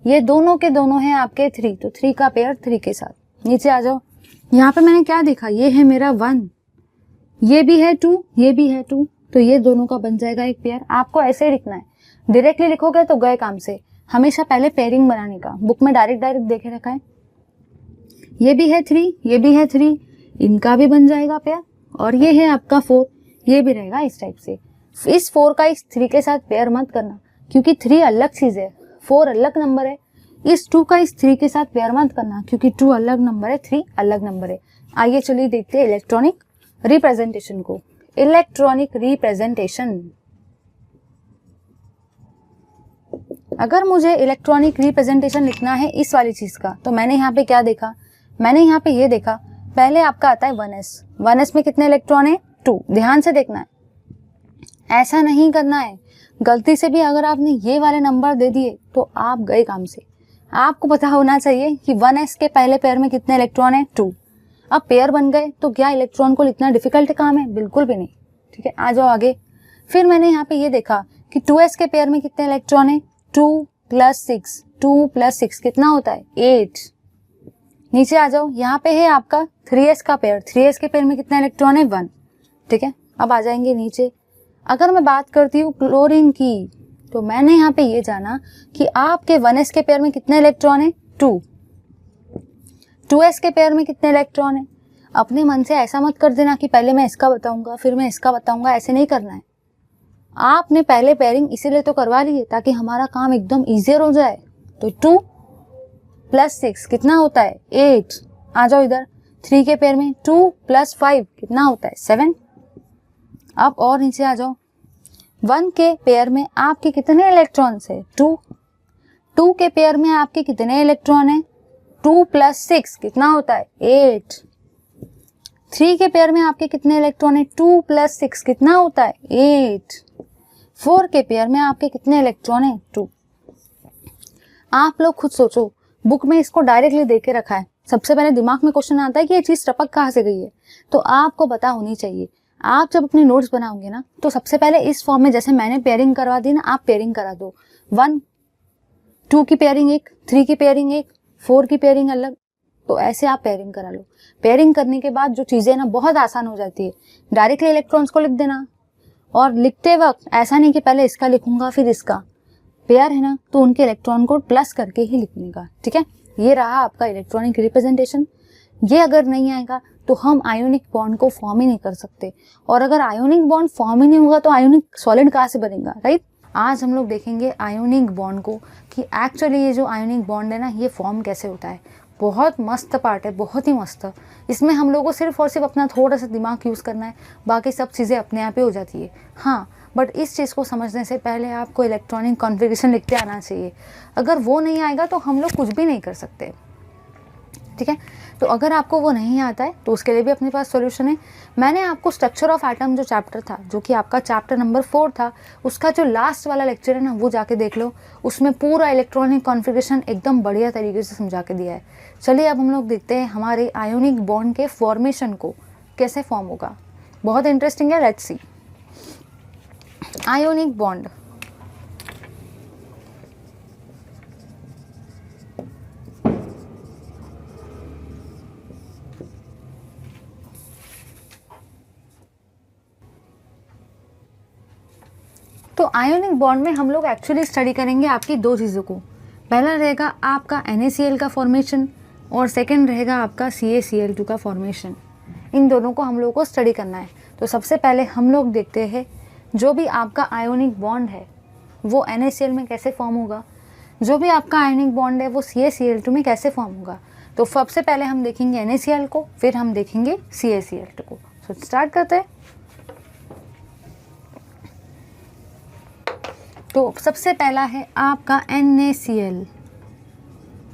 ये दोनों के दोनों हैं आपके 3, तो 3 का पेयर 3 के साथ। नीचे आ जाओ, यहाँ पे मैंने क्या देखा, ये है मेरा 1, ये भी है 2, ये भी है 2, तो ये दोनों का बन जाएगा एक पेयर। आपको ऐसे ही लिखना है, डायरेक्टली लिखोगे तो गए काम से। हमेशा पहले पेयरिंग बनाने का, बुक में डायरेक्ट देखे रखा है। ये भी है 3, ये भी है 3, इनका भी बन जाएगा पेयर। और ये है आपका 4, ये भी रहेगा इस टाइप से। इस 4 का इस 3 के साथ पेयर मत करना, क्योंकि 3 अलग चीज है, 4 अलग नंबर है। इस 2 का इस 3 के साथ पेयर मत करना, क्योंकि 2 अलग नंबर है, 3 अलग नंबर है। आइए चलिए देखते हैं इलेक्ट्रॉनिक रिप्रेजेंटेशन को। इलेक्ट्रॉनिक रिप्रेजेंटेशन, अगर मुझे इलेक्ट्रॉनिक रिप्रेजेंटेशन लिखना है इस वाली चीज का, तो मैंने यहाँ पे क्या देखा, मैंने यहाँ पे ये देखा, पहले आपका आता है 1s, 1s में कितने इलेक्ट्रॉन है 2, ध्यान से देखना है, ऐसा नहीं करना है। गलती से भी अगर आपने ये वाले नंबर दे दिए तो आप गए काम से। आपको पता होना चाहिए कि 1s के पहले पेयर में कितने इलेक्ट्रॉन है 2। अब पेयर बन गए तो क्या इलेक्ट्रॉन को लिखना डिफिकल्ट काम है, बिल्कुल भी नहीं। ठीक है, आ जाओ आगे। फिर मैंने यहाँ पे ये देखा कि 2s के पेयर में कितने इलेक्ट्रॉन है 2 + 6, 2 + 6 कितना होता है 8। नीचे आ जाओ, यहाँ पे है आपका 3s का पेयर, 3s के पेयर में कितना इलेक्ट्रॉन है 1। ठीक है, अब आ जाएंगे नीचे। अगर मैं बात करती हूँ क्लोरीन की, तो मैंने यहाँ पे ये जाना कि आपके 1s के पेयर में कितने इलेक्ट्रॉन है 2, 2s के पेयर में कितने इलेक्ट्रॉन है। अपने मन से ऐसा मत कर देना कि पहले मैं इसका बताऊंगा फिर मैं इसका बताऊंगा, ऐसे नहीं करना है। आपने पहले पेयरिंग इसीलिए तो करवा ली है ताकि हमारा काम एकदम ईजियर हो जाए। तो 2 + 6 कितना होता है 8। आ जाओ इधर, 3 के पेयर में 2 + 5 कितना होता है 7। अब और नीचे आ जाओ, 1 के पेयर में आपके कितने इलेक्ट्रॉन है 2, 2 के पेयर में आपके कितने इलेक्ट्रॉन है 2 + 6 कितना होता है 8। 3 के पेयर में आपके कितने इलेक्ट्रॉन है 2 + 6 कितना होता है 8। 4 के पेयर में आपके कितने इलेक्ट्रॉन है 2। आप लोग खुद सोचो, बुक में इसको डायरेक्टली दे के रखा है, सबसे पहले दिमाग में क्वेश्चन आता है कि ये चीज टपक कहाँ से गई है, तो आपको पता होनी चाहिए। आप जब अपने नोट्स बनाओगे ना, तो सबसे पहले इस फॉर्म में, जैसे मैंने पेयरिंग करवा दी ना, आप पेयरिंग करा दो। 1 2 की पेयरिंग एक, 3 की पेयरिंग एक, 4 की पेयरिंग अलग, तो ऐसे आप पेयरिंग करा लो। पेयरिंग करने के बाद जो चीजें ना बहुत आसान हो जाती है। डायरेक्टली इलेक्ट्रॉन्स को लिख देना, और लिखते वक्त ऐसा नहीं कि पहले इसका लिखूंगा फिर इसका, पेयर है ना तो उनके इलेक्ट्रॉन को प्लस करके ही लिखने का। ठीक है, ये रहा आपका इलेक्ट्रॉनिक रिप्रेजेंटेशन। ये अगर नहीं आएगा तो हम आयोनिक बॉन्ड को फॉर्म ही नहीं कर सकते, और अगर आयोनिक बॉन्ड फॉर्म ही नहीं होगा तो आयोनिक सॉलिड कहाँ से बनेगा, राइट। आज हम लोग देखेंगे आयोनिक बॉन्ड को कि एक्चुअली ये जो आयोनिक बॉन्ड है ना, ये फॉर्म कैसे होता है। बहुत मस्त पार्ट है, बहुत ही मस्त। इसमें हम लोगों को सिर्फ और सिर्फ अपना थोड़ा सा दिमाग यूज़ करना है, बाकी सब चीज़ें अपने आप ही हो जाती है। हाँ, बट इस चीज़ को समझने से पहले आपको इलेक्ट्रॉनिक कॉन्फ़िगरेशन लिखते आना चाहिए। अगर वो नहीं आएगा तो हम लोग कुछ भी नहीं कर सकते। ठीक है, तो अगर आपको वो नहीं आता है तो उसके लिए भी अपने पास सॉल्यूशन है। मैंने आपको स्ट्रक्चर ऑफ एटम जो चैप्टर था, जो कि आपका चैप्टर नंबर 4 था, उसका जो लास्ट वाला लेक्चर है ना, वो जाके देख लो। उसमें पूरा इलेक्ट्रॉनिक कॉन्फ़िगरेशन एकदम बढ़िया तरीके से समझा के दिया है। चलिए अब हम लोग देखते हैं हमारे आयोनिक बॉन्ड के फॉर्मेशन को कैसे फॉर्म होगा। बहुत इंटरेस्टिंग है, लेट्स सी। आयोनिक बॉन्ड, तो आयोनिक बॉन्ड में हम लोग एक्चुअली स्टडी करेंगे आपकी दो चीज़ों को। पहला रहेगा आपका NaCl का फॉर्मेशन, और सेकंड रहेगा आपका CaCl2 का फॉर्मेशन। इन दोनों को हम लोग को स्टडी करना है। तो सबसे पहले हम लोग देखते हैं जो भी आपका आयोनिक बॉन्ड है वो NaCl में कैसे फॉर्म होगा, जो भी आपका आयोनिक बॉन्ड है वो CaCl2 में कैसे फॉर्म होगा। तो सबसे पहले हम देखेंगे NaCl को, फिर हम देखेंगे CaCl2 को। तो स्टार्ट करते हैं। तो सबसे पहला है आपका NaCl,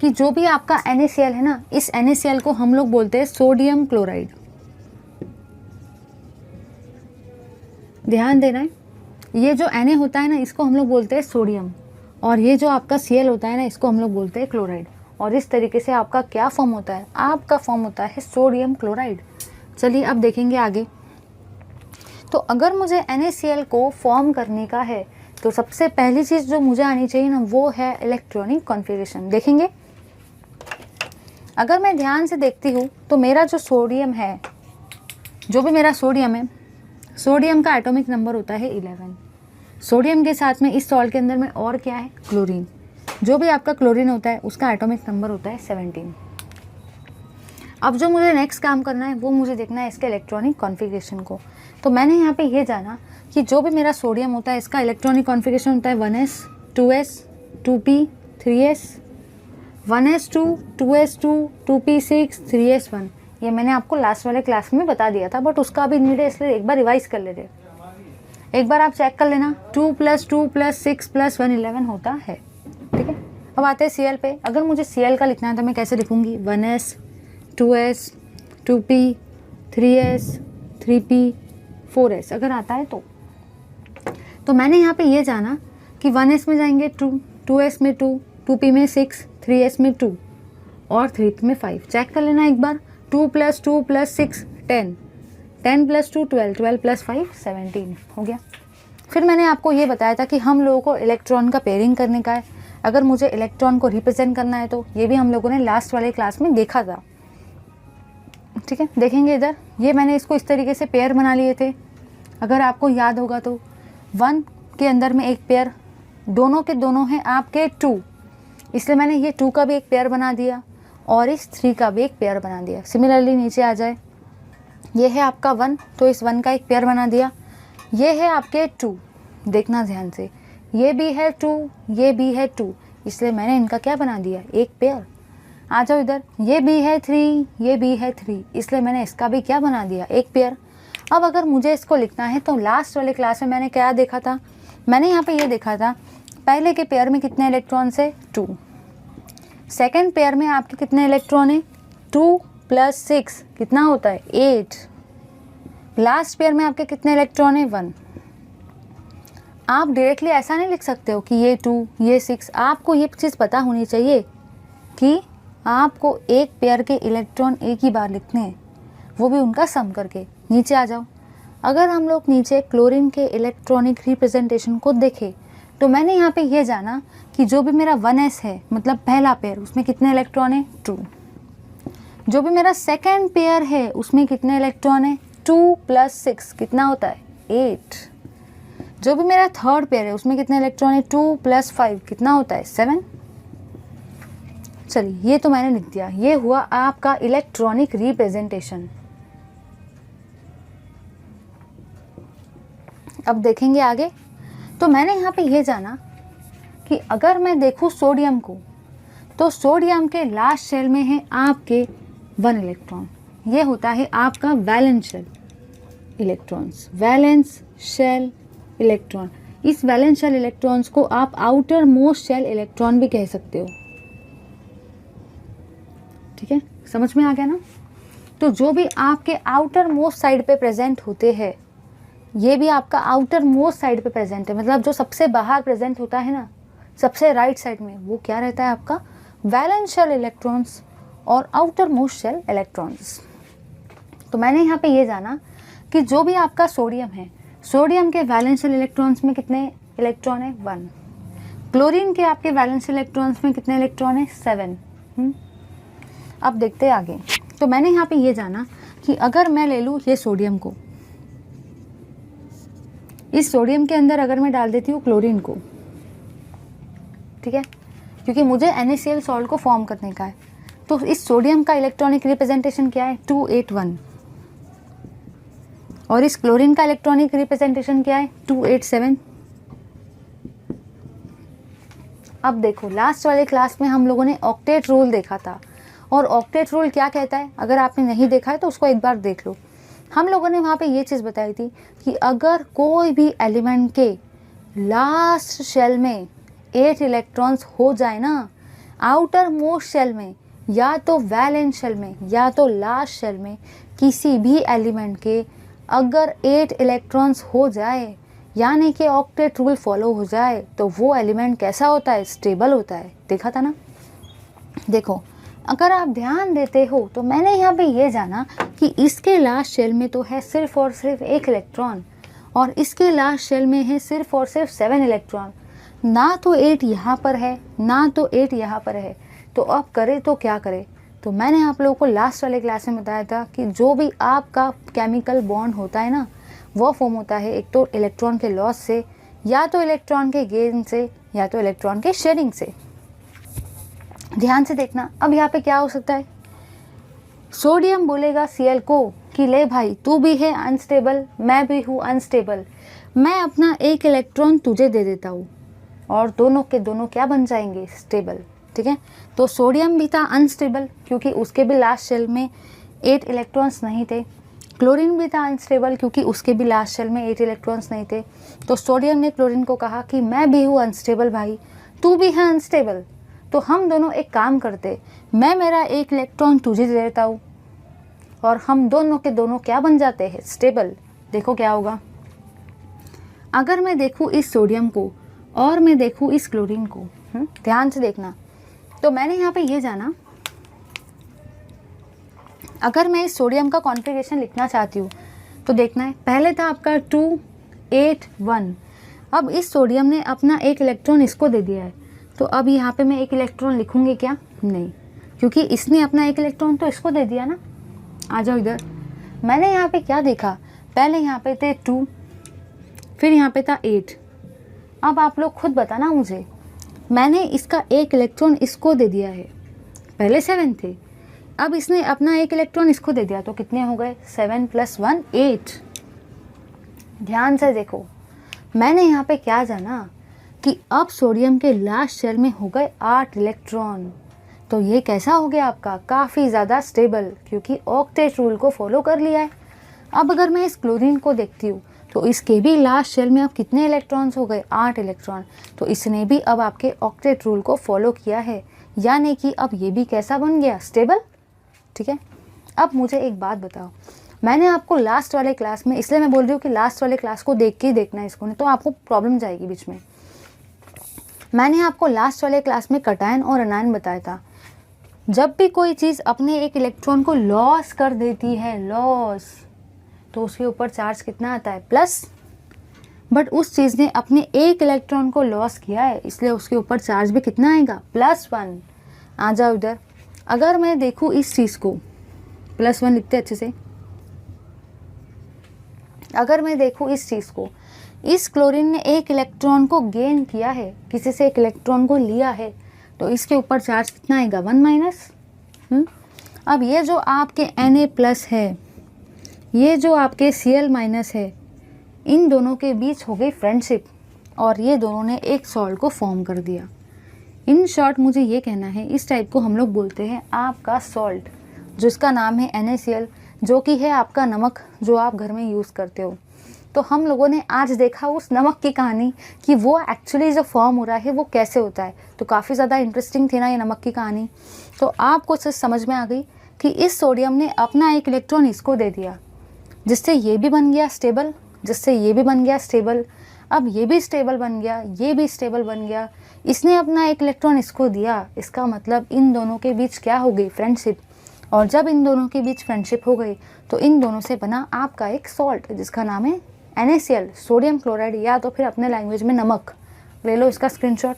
कि जो भी आपका NaCl है ना, इस NaCl को हम लोग बोलते हैं सोडियम क्लोराइड। ध्यान देना है, ये जो Na होता है ना, इसको हम लोग बोलते हैं सोडियम, और ये जो आपका Cl होता है ना, इसको हम लोग बोलते हैं क्लोराइड। और इस तरीके से आपका क्या फॉर्म होता है, आपका फॉर्म होता है सोडियम क्लोराइड। चलिए अब देखेंगे आगे। तो अगर मुझे NaCl को फॉर्म करने का है तो सबसे पहली चीज़ जो मुझे आनी चाहिए ना वो है इलेक्ट्रॉनिक कॉन्फ़िगरेशन। देखेंगे अगर मैं ध्यान से देखती हूँ तो मेरा जो सोडियम है, जो भी मेरा सोडियम है, सोडियम का एटॉमिक नंबर होता है 11। सोडियम के साथ में इस सॉल्ट के अंदर में और क्या है, क्लोरीन। जो भी आपका क्लोरीन होता है उसका एटॉमिक नंबर होता है 17। अब जो मुझे नेक्स्ट काम करना है वो मुझे देखना है इसके इलेक्ट्रॉनिक कॉन्फ़िगरेशन को। तो मैंने यहाँ पे ये जाना कि जो भी मेरा सोडियम होता है इसका इलेक्ट्रॉनिक कॉन्फ़िगरेशन होता है 1s 2s 2p 3s 1s2 2s2 2p6 3s1। ये मैंने आपको लास्ट वाले क्लास में बता दिया था, बट उसका अभी नीड है, इसलिए एक बार रिवाइज कर लेते। एक बार आप चेक कर लेना, 2 + 2 + 6 + 1 11 होता है। ठीक है, अब आते हैं Cl पे। अगर मुझे Cl का लिखना है तो मैं कैसे लिखूँगी, 1s 2s 2p 3s 3p 4s अगर आता है तो मैंने यहाँ पे ये जाना कि 1s में जाएंगे 2, 2s में 2, 2p में 6, 3s में 2 और 3p में 5। चेक कर लेना एक बार, 2 + 2 + 6 10, 10 + 2 12, 12 + 5 17 हो गया। फिर मैंने आपको ये बताया था कि हम लोगों को इलेक्ट्रॉन का पेयरिंग करने का है। अगर मुझे इलेक्ट्रॉन को रिप्रेजेंट करना है तो ये भी हम लोगों ने लास्ट वाले क्लास में देखा था। ठीक है, देखेंगे इधर, ये मैंने इसको इस तरीके से पेयर बना लिए थे। अगर आपको याद होगा तो 1 के अंदर में एक पेयर, दोनों के दोनों हैं आपके 2, इसलिए मैंने ये 2 का भी एक पेयर बना दिया और इस 3 का भी एक पेयर बना दिया। सिमिलरली नीचे आ जाए, ये है आपका 1, तो इस 1 का एक पेयर बना दिया। ये है आपके 2, देखना ध्यान से, ये भी है 2, ये भी है 2, इसलिए मैंने इनका क्या बना दिया, एक पेयर। आ जाओ इधर, ये भी है 3, ये भी है 3, इसलिए मैंने इसका भी क्या बना दिया, एक पेयर। अब अगर मुझे इसको लिखना है तो लास्ट वाले क्लास में मैंने क्या देखा था, मैंने यहाँ पे ये देखा था पहले के पेयर में कितने इलेक्ट्रॉन्स है, 2। सेकेंड पेयर में आपके कितने इलेक्ट्रॉन है, 2 + 6 कितना होता है, 8। लास्ट पेयर में आपके कितने इलेक्ट्रॉन है, 1। आप डायरेक्टली ऐसा नहीं लिख सकते हो कि ये 2 ये 6। आपको ये चीज़ पता होनी चाहिए कि आपको एक पेयर के इलेक्ट्रॉन एक ही बार लिखने हैं, वो भी उनका सम करके। नीचे आ जाओ, अगर हम लोग नीचे क्लोरीन के इलेक्ट्रॉनिक रिप्रेजेंटेशन को देखें तो मैंने यहाँ पे ये जाना कि जो भी मेरा 1s है, मतलब पहला पेयर, उसमें कितने इलेक्ट्रॉन है, 2। जो भी मेरा सेकेंड पेयर है उसमें कितने इलेक्ट्रॉन है, 2 + 6 कितना होता है, 8। जो भी मेरा थर्ड पेयर है उसमें कितने इलेक्ट्रॉन है, 2 + 5 कितना होता है, 7। चलिए ये तो मैंने लिख दिया, ये हुआ आपका इलेक्ट्रॉनिक रिप्रेजेंटेशन। अब देखेंगे आगे। तो मैंने यहाँ पे ये जाना कि अगर मैं देखूँ सोडियम को, तो सोडियम के लास्ट शेल में है आपके 1 इलेक्ट्रॉन, ये होता है आपका valence shell electrons, valence shell electron. इस वैलेंस शेल इलेक्ट्रॉन्स को आप आउटर मोस्ट शेल इलेक्ट्रॉन भी कह सकते हो। ठीक है, समझ में आ गया ना। तो जो भी आपके आउटर मोस्ट साइड पे प्रेजेंट होते हैं, ये भी आपका आउटर मोस्ट साइड पे प्रेजेंट है, मतलब जो सबसे बाहर प्रेजेंट होता है ना, सबसे राइट साइड में, वो क्या रहता है आपका वैलेंस शेल इलेक्ट्रॉन्स और आउटर मोस्ट शेल इलेक्ट्रॉन्स। तो मैंने यहाँ पे ये जाना कि जो भी आपका सोडियम है, सोडियम के वैलेंस शेल इलेक्ट्रॉन्स में कितने इलेक्ट्रॉन है, 1। क्लोरीन के आपके वैलेंस शेल इलेक्ट्रॉन्स में कितने इलेक्ट्रॉन है, 7। अब देखते हैं आगे। तो मैंने यहाँ पे ये जाना कि अगर मैं ले लूँ ये सोडियम को, इस सोडियम के अंदर अगर मैं डाल देती हूँ क्लोरीन को, ठीक है, क्योंकि मुझे NaCl सॉल्ट को फॉर्म करने का है, तो इस सोडियम का इलेक्ट्रॉनिक रिप्रेजेंटेशन क्या है, 281। और इस क्लोरीन का इलेक्ट्रॉनिक रिप्रेजेंटेशन क्या है, 287। अब देखो, लास्ट वाले क्लास में हम लोगों ने ऑक्टेट रूल देखा था, और ऑक्टेट रूल क्या कहता है, अगर आपने नहीं देखा है तो उसको एक बार देख लो। हम लोगों ने वहाँ पे ये चीज़ बताई थी कि अगर कोई भी एलिमेंट के लास्ट शेल में 8 इलेक्ट्रॉन्स हो जाए ना, आउटर मोस्ट शेल में, या तो वैलेंस शेल में या तो लास्ट शेल में, किसी भी एलिमेंट के अगर 8 इलेक्ट्रॉन्स हो जाए, यानी कि ऑक्टेट रूल फॉलो हो जाए, तो वो एलिमेंट कैसा होता है, स्टेबल होता है। देखा था ना। देखो, अगर आप ध्यान देते हो तो मैंने यहाँ पे ये जाना कि इसके लास्ट शेल में तो है सिर्फ और सिर्फ 1 इलेक्ट्रॉन और इसके लास्ट शेल में है सिर्फ और सिर्फ 7 इलेक्ट्रॉन। ना तो 8 यहाँ पर है, ना तो 8 यहाँ पर है। तो अब करे तो क्या करे? तो मैंने आप लोगों को लास्ट वाले क्लास में बताया था कि जो भी आपका केमिकल बॉन्ड होता है ना, वो फॉर्म होता है एक तो इलेक्ट्रॉन के लॉस से, या तो इलेक्ट्रॉन के गेन से, या तो इलेक्ट्रॉन के शेयरिंग से। ध्यान से देखना, अब यहाँ पे क्या हो सकता है? सोडियम बोलेगा Cl को कि ले भाई, तू भी है अनस्टेबल, मैं भी हूँ अनस्टेबल, मैं अपना 1 इलेक्ट्रॉन तुझे दे देता हूँ, और दोनों के दोनों क्या बन जाएंगे? स्टेबल। ठीक है, तो सोडियम भी था अनस्टेबल क्योंकि उसके भी लास्ट शेल में 8 इलेक्ट्रॉन्स नहीं थे। क्लोरीन भी था अनस्टेबल क्योंकि उसके भी लास्ट शेल में 8 इलेक्ट्रॉन्स नहीं थे। तो सोडियम ने क्लोरीन को कहा कि मैं भी हूँ अनस्टेबल भाई, तू भी है अनस्टेबल, तो हम दोनों एक काम करते, मैं मेरा 1 इलेक्ट्रॉन तुझे दे देता हूँ और हम दोनों के दोनों क्या बन जाते हैं? स्टेबल। देखो क्या होगा, अगर मैं देखूँ इस सोडियम को और मैं देखूँ इस क्लोरीन को, ध्यान से देखना। तो मैंने यहाँ पे ये जाना, अगर मैं इस सोडियम का कॉन्फ़िगरेशन लिखना चाहती हूँ तो देखना है, पहले था आपका 2 8 1। अब इस सोडियम ने अपना 1 इलेक्ट्रॉन इसको दे दिया है, तो अब यहाँ पे मैं 1 इलेक्ट्रॉन लिखूँगी क्या? नहीं, क्योंकि इसने अपना 1 इलेक्ट्रॉन तो इसको दे दिया ना। आ जाओ इधर, मैंने यहाँ पे क्या देखा? पहले यहाँ पे थे 2, फिर यहाँ पे था 8। अब आप लोग खुद बताना मुझे, मैंने इसका 1 इलेक्ट्रॉन इसको दे दिया है, पहले 7 थे, अब इसने अपना 1 इलेक्ट्रॉन इसको दे दिया, तो कितने हो गए? 7 + 1 8। ध्यान से देखो, मैंने यहाँ पे क्या जाना कि अब सोडियम के लास्ट शेल में हो गए 8 इलेक्ट्रॉन। तो ये कैसा हो गया आपका? काफ़ी ज़्यादा स्टेबल, क्योंकि ऑक्टेट रूल को फॉलो कर लिया है। अब अगर मैं इस क्लोरीन को देखती हूँ तो इसके भी लास्ट शेल में अब कितने इलेक्ट्रॉन्स हो गए? 8 इलेक्ट्रॉन। तो इसने भी अब आपके ऑक्टेट रूल को फॉलो किया है, यानी कि अब ये भी कैसा बन गया? स्टेबल। ठीक है, अब मुझे एक बात बताओ, मैंने आपको लास्ट वाले क्लास में, इसलिए मैं बोल रही हूँ कि लास्ट वाले क्लास को देख के ही देखना है इसको, नहीं तो आपको प्रॉब्लम जाएगी बीच में। मैंने आपको लास्ट वाले क्लास में कटायन और अनायन बताया था। जब भी कोई चीज़ अपने 1 इलेक्ट्रॉन को लॉस कर देती है, लॉस, तो उसके ऊपर चार्ज कितना आता है? प्लस। बट उस चीज़ ने अपने 1 इलेक्ट्रॉन को लॉस किया है, इसलिए उसके ऊपर चार्ज भी कितना आएगा? +1। आ जाओ इधर, अगर मैं देखूँ इस चीज़ को, +1 लिखते अच्छे से, अगर मैं देखूँ इस चीज़ को, इस क्लोरीन ने 1 इलेक्ट्रॉन को गेन किया है, किसी से 1 इलेक्ट्रॉन को लिया है, तो इसके ऊपर चार्ज कितना आएगा? 1-। अब ये जो आपके Na+ है, ये जो आपके Cl- है, इन दोनों के बीच हो गई फ्रेंडशिप और ये दोनों ने एक सॉल्ट को फॉर्म कर दिया। इन शॉर्ट मुझे ये कहना है, इस टाइप को हम लोग बोलते हैं आपका सॉल्ट, जिसका नाम है NaCl, जो कि है आपका नमक जो आप घर में यूज़ करते हो। तो हम लोगों ने आज देखा उस नमक की कहानी कि वो एक्चुअली जो फॉर्म हो रहा है वो कैसे होता है। तो काफ़ी ज़्यादा इंटरेस्टिंग थी ना ये नमक की कहानी। तो आपको समझ में आ गई कि इस सोडियम ने अपना 1 इलेक्ट्रॉन इसको दे दिया, जिससे ये भी बन गया स्टेबल, जिससे ये भी बन गया स्टेबल। अब ये भी स्टेबल बन गया, ये भी स्टेबल बन गया। इसने अपना 1 इलेक्ट्रॉन इसको दिया, इसका मतलब इन दोनों के बीच क्या हो गई? फ्रेंडशिप। और जब इन दोनों के बीच फ्रेंडशिप हो गई तो इन दोनों से बना आपका एक सॉल्ट, जिसका नाम है NaCl, सोडियम क्लोराइड, या तो फिर अपने लैंग्वेज में नमक। ले लो इसका स्क्रीनशॉट।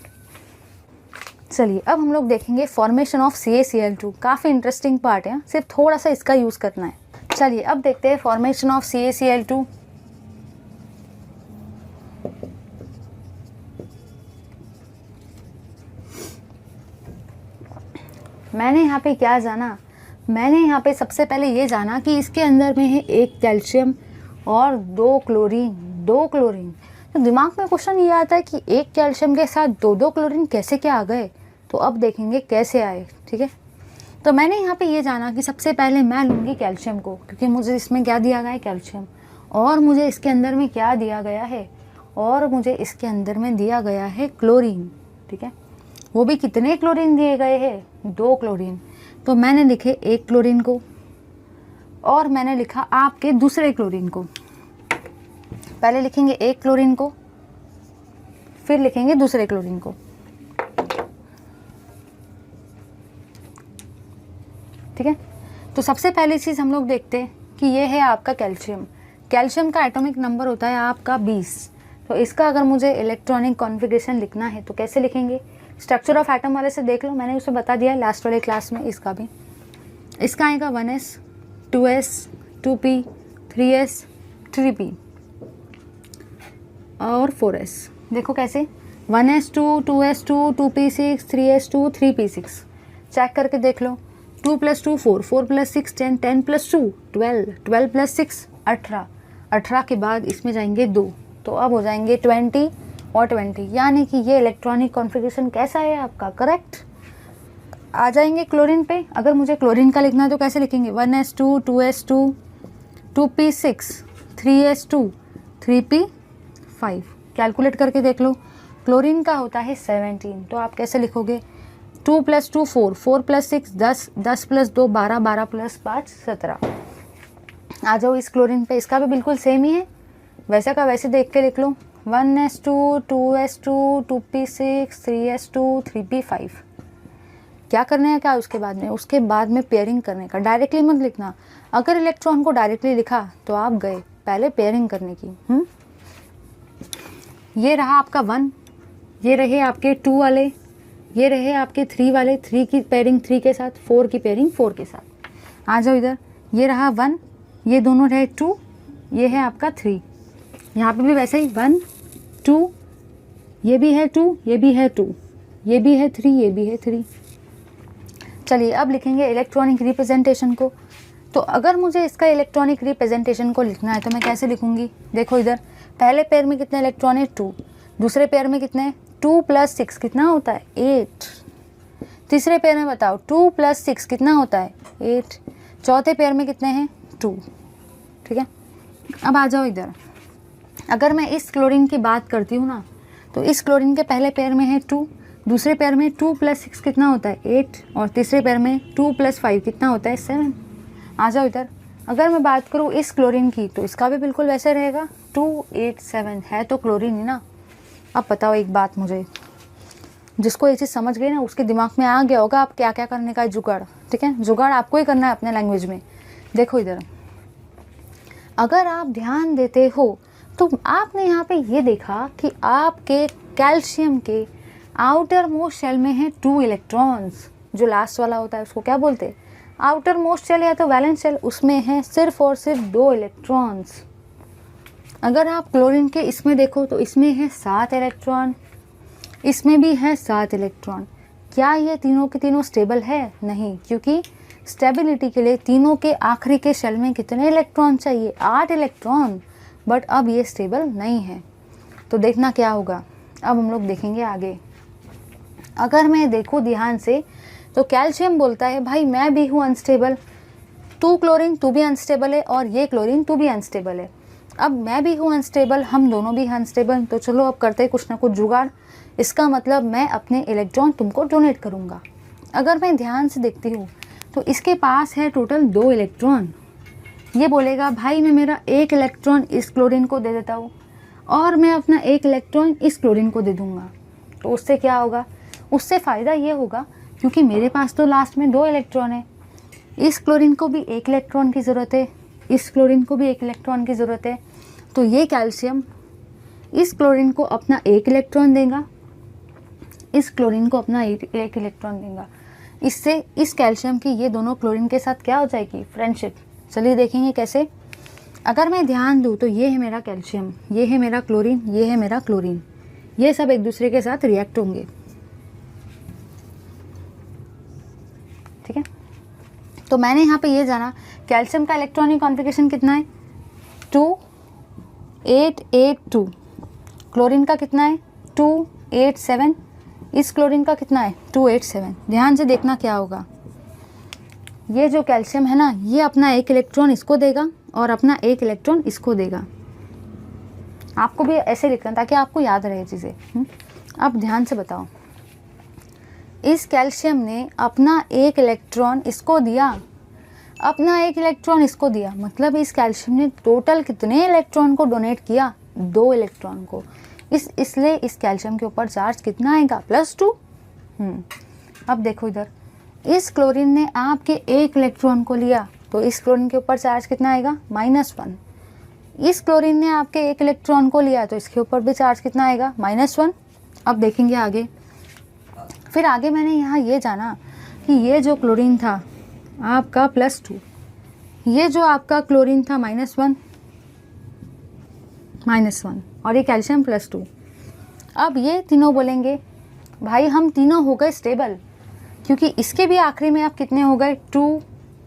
चलिए अब हम लोग देखेंगे फॉर्मेशन ऑफ CaCl2। काफ़ी इंटरेस्टिंग पार्ट है, सिर्फ थोड़ा सा इसका यूज़ करना है। चलिए अब देखते हैं फॉर्मेशन ऑफ CaCl2। मैंने यहाँ पे क्या जाना? मैंने यहाँ पे सबसे पहले ये जाना कि इसके अंदर में है 1 कैल्शियम और 2 क्लोरीन। तो दिमाग में क्वेश्चन ये आता है कि 1 कैल्शियम के साथ 2 क्लोरीन कैसे क्या आ गए? तो अब देखेंगे कैसे आए। ठीक है, तो मैंने यहाँ पे ये जाना कि सबसे पहले मैं लूँगी कैल्शियम को, क्योंकि मुझे इसमें क्या दिया गया है? कैल्शियम। और मुझे इसके अंदर में क्या दिया गया है? और मुझे इसके अंदर में दिया गया है क्लोरीन। ठीक है, वो भी कितने क्लोरीन दिए गए हैं? 2 क्लोरीन। तो मैंने लिखे 1 क्लोरीन को और मैंने लिखा आपके दूसरे क्लोरीन को। पहले लिखेंगे 1 क्लोरीन को, फिर लिखेंगे दूसरे क्लोरीन को। ठीक है। तो सबसे पहली चीज़ हम लोग देखते हैं कि ये है आपका कैल्शियम। कैल्शियम का एटॉमिक नंबर होता है आपका 20। तो इसका अगर मुझे इलेक्ट्रॉनिक कॉन्फ़िगरेशन लिखना है तो कैसे लिखेंगे? स्ट्रक्चर ऑफ एटम वाले से देख लो, मैंने उसे बता दिया है लास्ट वाले क्लास में। इसका भी इसका आएगा 1s 2s 2p 3s 3p और 4s। देखो कैसे 1s2 2s2 2p6 3s2 3p6। Check करके देख लो। 2 + 2 4 4 + 6 10 10 + 2 12 12 + 6 18 18 के बाद इसमें जाएंगे 2, तो अब हो जाएंगे 20 और 20, यानी कि ये इलेक्ट्रॉनिक कॉन्फ़िगरेशन कैसा है आपका? करेक्ट। आ जाएंगे क्लोरीन पे। अगर मुझे क्लोरीन का लिखना है तो कैसे लिखेंगे? 1s2 2s2 2p6 3s2 3p5। Calculate करके देख लो। क्लोरीन का होता है 17, तो आप कैसे लिखोगे? 2 + 2 4 4 + 6 10 10 + 2 12 12 + 5 17। आ जाओ इस क्लोरीन पे। इसका भी बिल्कुल सेम ही है, वैसा का वैसे देख के लिख लो। 1s2 2s2 2p6 3s2 3p5। क्या करना है क्या उसके बाद में? उसके बाद में पेयरिंग करने का। डायरेक्टली मत लिखना। अगर इलेक्ट्रॉन को डायरेक्टली लिखा तो आप गए, पहले पेयरिंग करने की। ये रहा आपका 1, ये रहे आपके 2 वाले, ये रहे आपके 3 वाले, 3 की पेयरिंग 3 के साथ, 4 की पेयरिंग 4 के साथ। आ जाओ इधर। ये रहा 1, ये दोनों रहे 2, ये है आपका 3। यहाँ पे भी वैसे ही 1 2, ये भी है 2, ये भी है 2, ये भी है 3, ये भी है 3। चलिए अब लिखेंगे इलेक्ट्रॉनिक रिप्रेजेंटेशन को। तो अगर मुझे इसका इलेक्ट्रॉनिक रिप्रेजेंटेशन को लिखना है तो मैं कैसे लिखूंगी? देखो इधर, पहले पेयर में कितने इलेक्ट्रॉन है? 2। दूसरे पेयर में कितने? 2 + 6 कितना होता है? 8। तीसरे पेयर में बताओ 2 + 6 कितना होता है? 8। चौथे पेयर में कितने हैं? 2। ठीक है। अब आ जाओ इधर। अगर मैं इस क्लोरीन की बात करती हूँ ना, तो इस क्लोरीन के पहले पेयर में है 2, दूसरे पेयर में 2 + 6 कितना होता है? 8, और तीसरे पेयर में 2 + 5 कितना होता है? 7। आ जाओ इधर। अगर मैं बात करूँ इस क्लोरीन की तो इसका भी बिल्कुल वैसे रहेगा। 2 8 7 है तो क्लोरीन ही ना। अब बताओ एक बात मुझे, जिसको ये चीज़ समझ गई ना उसके दिमाग में आ गया होगा आप क्या क्या करने का है जुगाड़। ठीक है, जुगाड़ आपको ही करना है अपने लैंग्वेज में। देखो इधर, अगर आप ध्यान देते हो तो आपने यहाँ पे ये देखा कि आपके कैल्शियम के आउटर मोस्ट शेल में है 2 इलेक्ट्रॉन्स। जो लास्ट वाला होता है उसको क्या बोलते हैं? आउटर मोस्ट शेल या तो वैलेंस शेल, उसमें है सिर्फ और सिर्फ 2 इलेक्ट्रॉन्स। अगर आप क्लोरीन के इसमें देखो तो इसमें है 7 इलेक्ट्रॉन, इसमें भी है 7 इलेक्ट्रॉन। क्या ये तीनों के तीनों स्टेबल है? नहीं, क्योंकि स्टेबिलिटी के लिए तीनों के आखिरी के शेल में कितने इलेक्ट्रॉन चाहिए? 8 इलेक्ट्रॉन। बट अब ये स्टेबल नहीं है, तो देखना क्या होगा। अब हम लोग देखेंगे आगे। अगर मैं देखूँ ध्यान से तो कैल्शियम बोलता है भाई मैं भी हूँ अनस्टेबल, तू क्लोरीन तू भी अनस्टेबल है, और ये क्लोरीन तू भी अनस्टेबल है। अब मैं भी हूँ अनस्टेबल, हम दोनों भी अनस्टेबल, तो चलो अब करते हैं कुछ ना कुछ जुगाड़। इसका मतलब मैं अपने इलेक्ट्रॉन तुमको डोनेट करूँगा। अगर मैं ध्यान से देखती हूँ तो इसके पास है टोटल 2 इलेक्ट्रॉन। ये बोलेगा भाई मैं मेरा 1 इलेक्ट्रॉन इस क्लोरीन को दे देता हूँ और मैं अपना 1 इलेक्ट्रॉन इस क्लोरीन को दे दूँगा। तो उससे क्या होगा? उससे फ़ायदा ये होगा क्योंकि मेरे पास तो लास्ट में 2 इलेक्ट्रॉन है। इस क्लोरीन को भी 1 इलेक्ट्रॉन की ज़रूरत है, इस क्लोरीन को भी 1 इलेक्ट्रॉन की ज़रूरत है। तो ये कैल्शियम इस क्लोरीन को अपना 1 इलेक्ट्रॉन देगा, इस क्लोरीन को अपना 1 इलेक्ट्रॉन देगा। इससे इस कैल्शियम की ये दोनों क्लोरीन के साथ क्या हो जाएगी? फ्रेंडशिप। चलिए देखेंगे कैसे। अगर मैं ध्यान दूँ तो ये है मेरा कैल्शियम, ये है मेरा क्लोरीन, ये है मेरा क्लोरीन, ये सब एक दूसरे के साथ रिएक्ट होंगे। ठीक है, तो मैंने यहाँ पे ये जाना कैल्शियम का इलेक्ट्रॉनिक कॉन्फ़िगरेशन कितना है? 2 8 8 2। क्लोरीन का कितना है? 2 8 7। इस क्लोरीन का कितना है? 2 8 7। ध्यान से देखना क्या होगा। ये जो कैल्शियम है ना, ये अपना 1 इलेक्ट्रॉन इसको देगा और अपना 1 इलेक्ट्रॉन इसको देगा। आपको भी ऐसे लिखना ताकि आपको याद रहे चीज़ें। अब ध्यान से बताओ, इस कैल्शियम ने अपना 1 इलेक्ट्रॉन इसको दिया, अपना 1 इलेक्ट्रॉन इसको दिया, मतलब इस कैल्शियम ने टोटल कितने इलेक्ट्रॉन को डोनेट किया? 2 इलेक्ट्रॉन को। इसलिए इस कैल्शियम के ऊपर चार्ज कितना आएगा? +2। अब देखो इधर, इस क्लोरीन ने आपके एक इलेक्ट्रॉन को लिया तो इस क्लोरीन के ऊपर चार्ज कितना आएगा, -1। इस क्लोरीन ने आपके एक इलेक्ट्रॉन को लिया तो इसके ऊपर भी चार्ज कितना आएगा, -1। अब देखेंगे आगे। फिर आगे मैंने यहाँ ये जाना कि ये जो क्लोरीन था आपका +2, ये जो आपका क्लोरीन था -1 और ये कैल्शियम +2। अब ये तीनों बोलेंगे भाई हम तीनों हो गए स्टेबल, क्योंकि इसके भी आखिरी में आप कितने हो गए, 2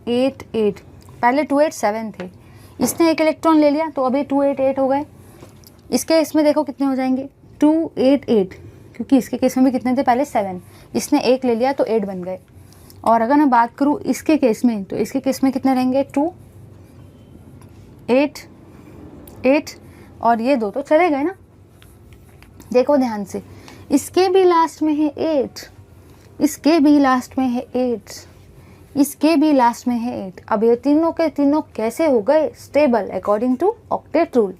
8 8। पहले 2 8 7 थे, इसने एक इलेक्ट्रॉन ले लिया तो अभी 2 8 8 हो गए। इसके इसमें देखो कितने हो जाएंगे, 2 8 8, क्योंकि इसके केस में भी कितने थे पहले 7, इसने एक ले लिया तो 8 बन गए। और अगर मैं बात करूँ इसके केस में तो इसके केस में कितने रहेंगे, 2 8 8 और ये दो तो चले गए ना। देखो ध्यान से, इसके भी लास्ट में है 8, इसके भी लास्ट में है 8, इसके भी लास्ट में है 8। अब ये तीनों के तीनों कैसे हो गए stable according to octet rule.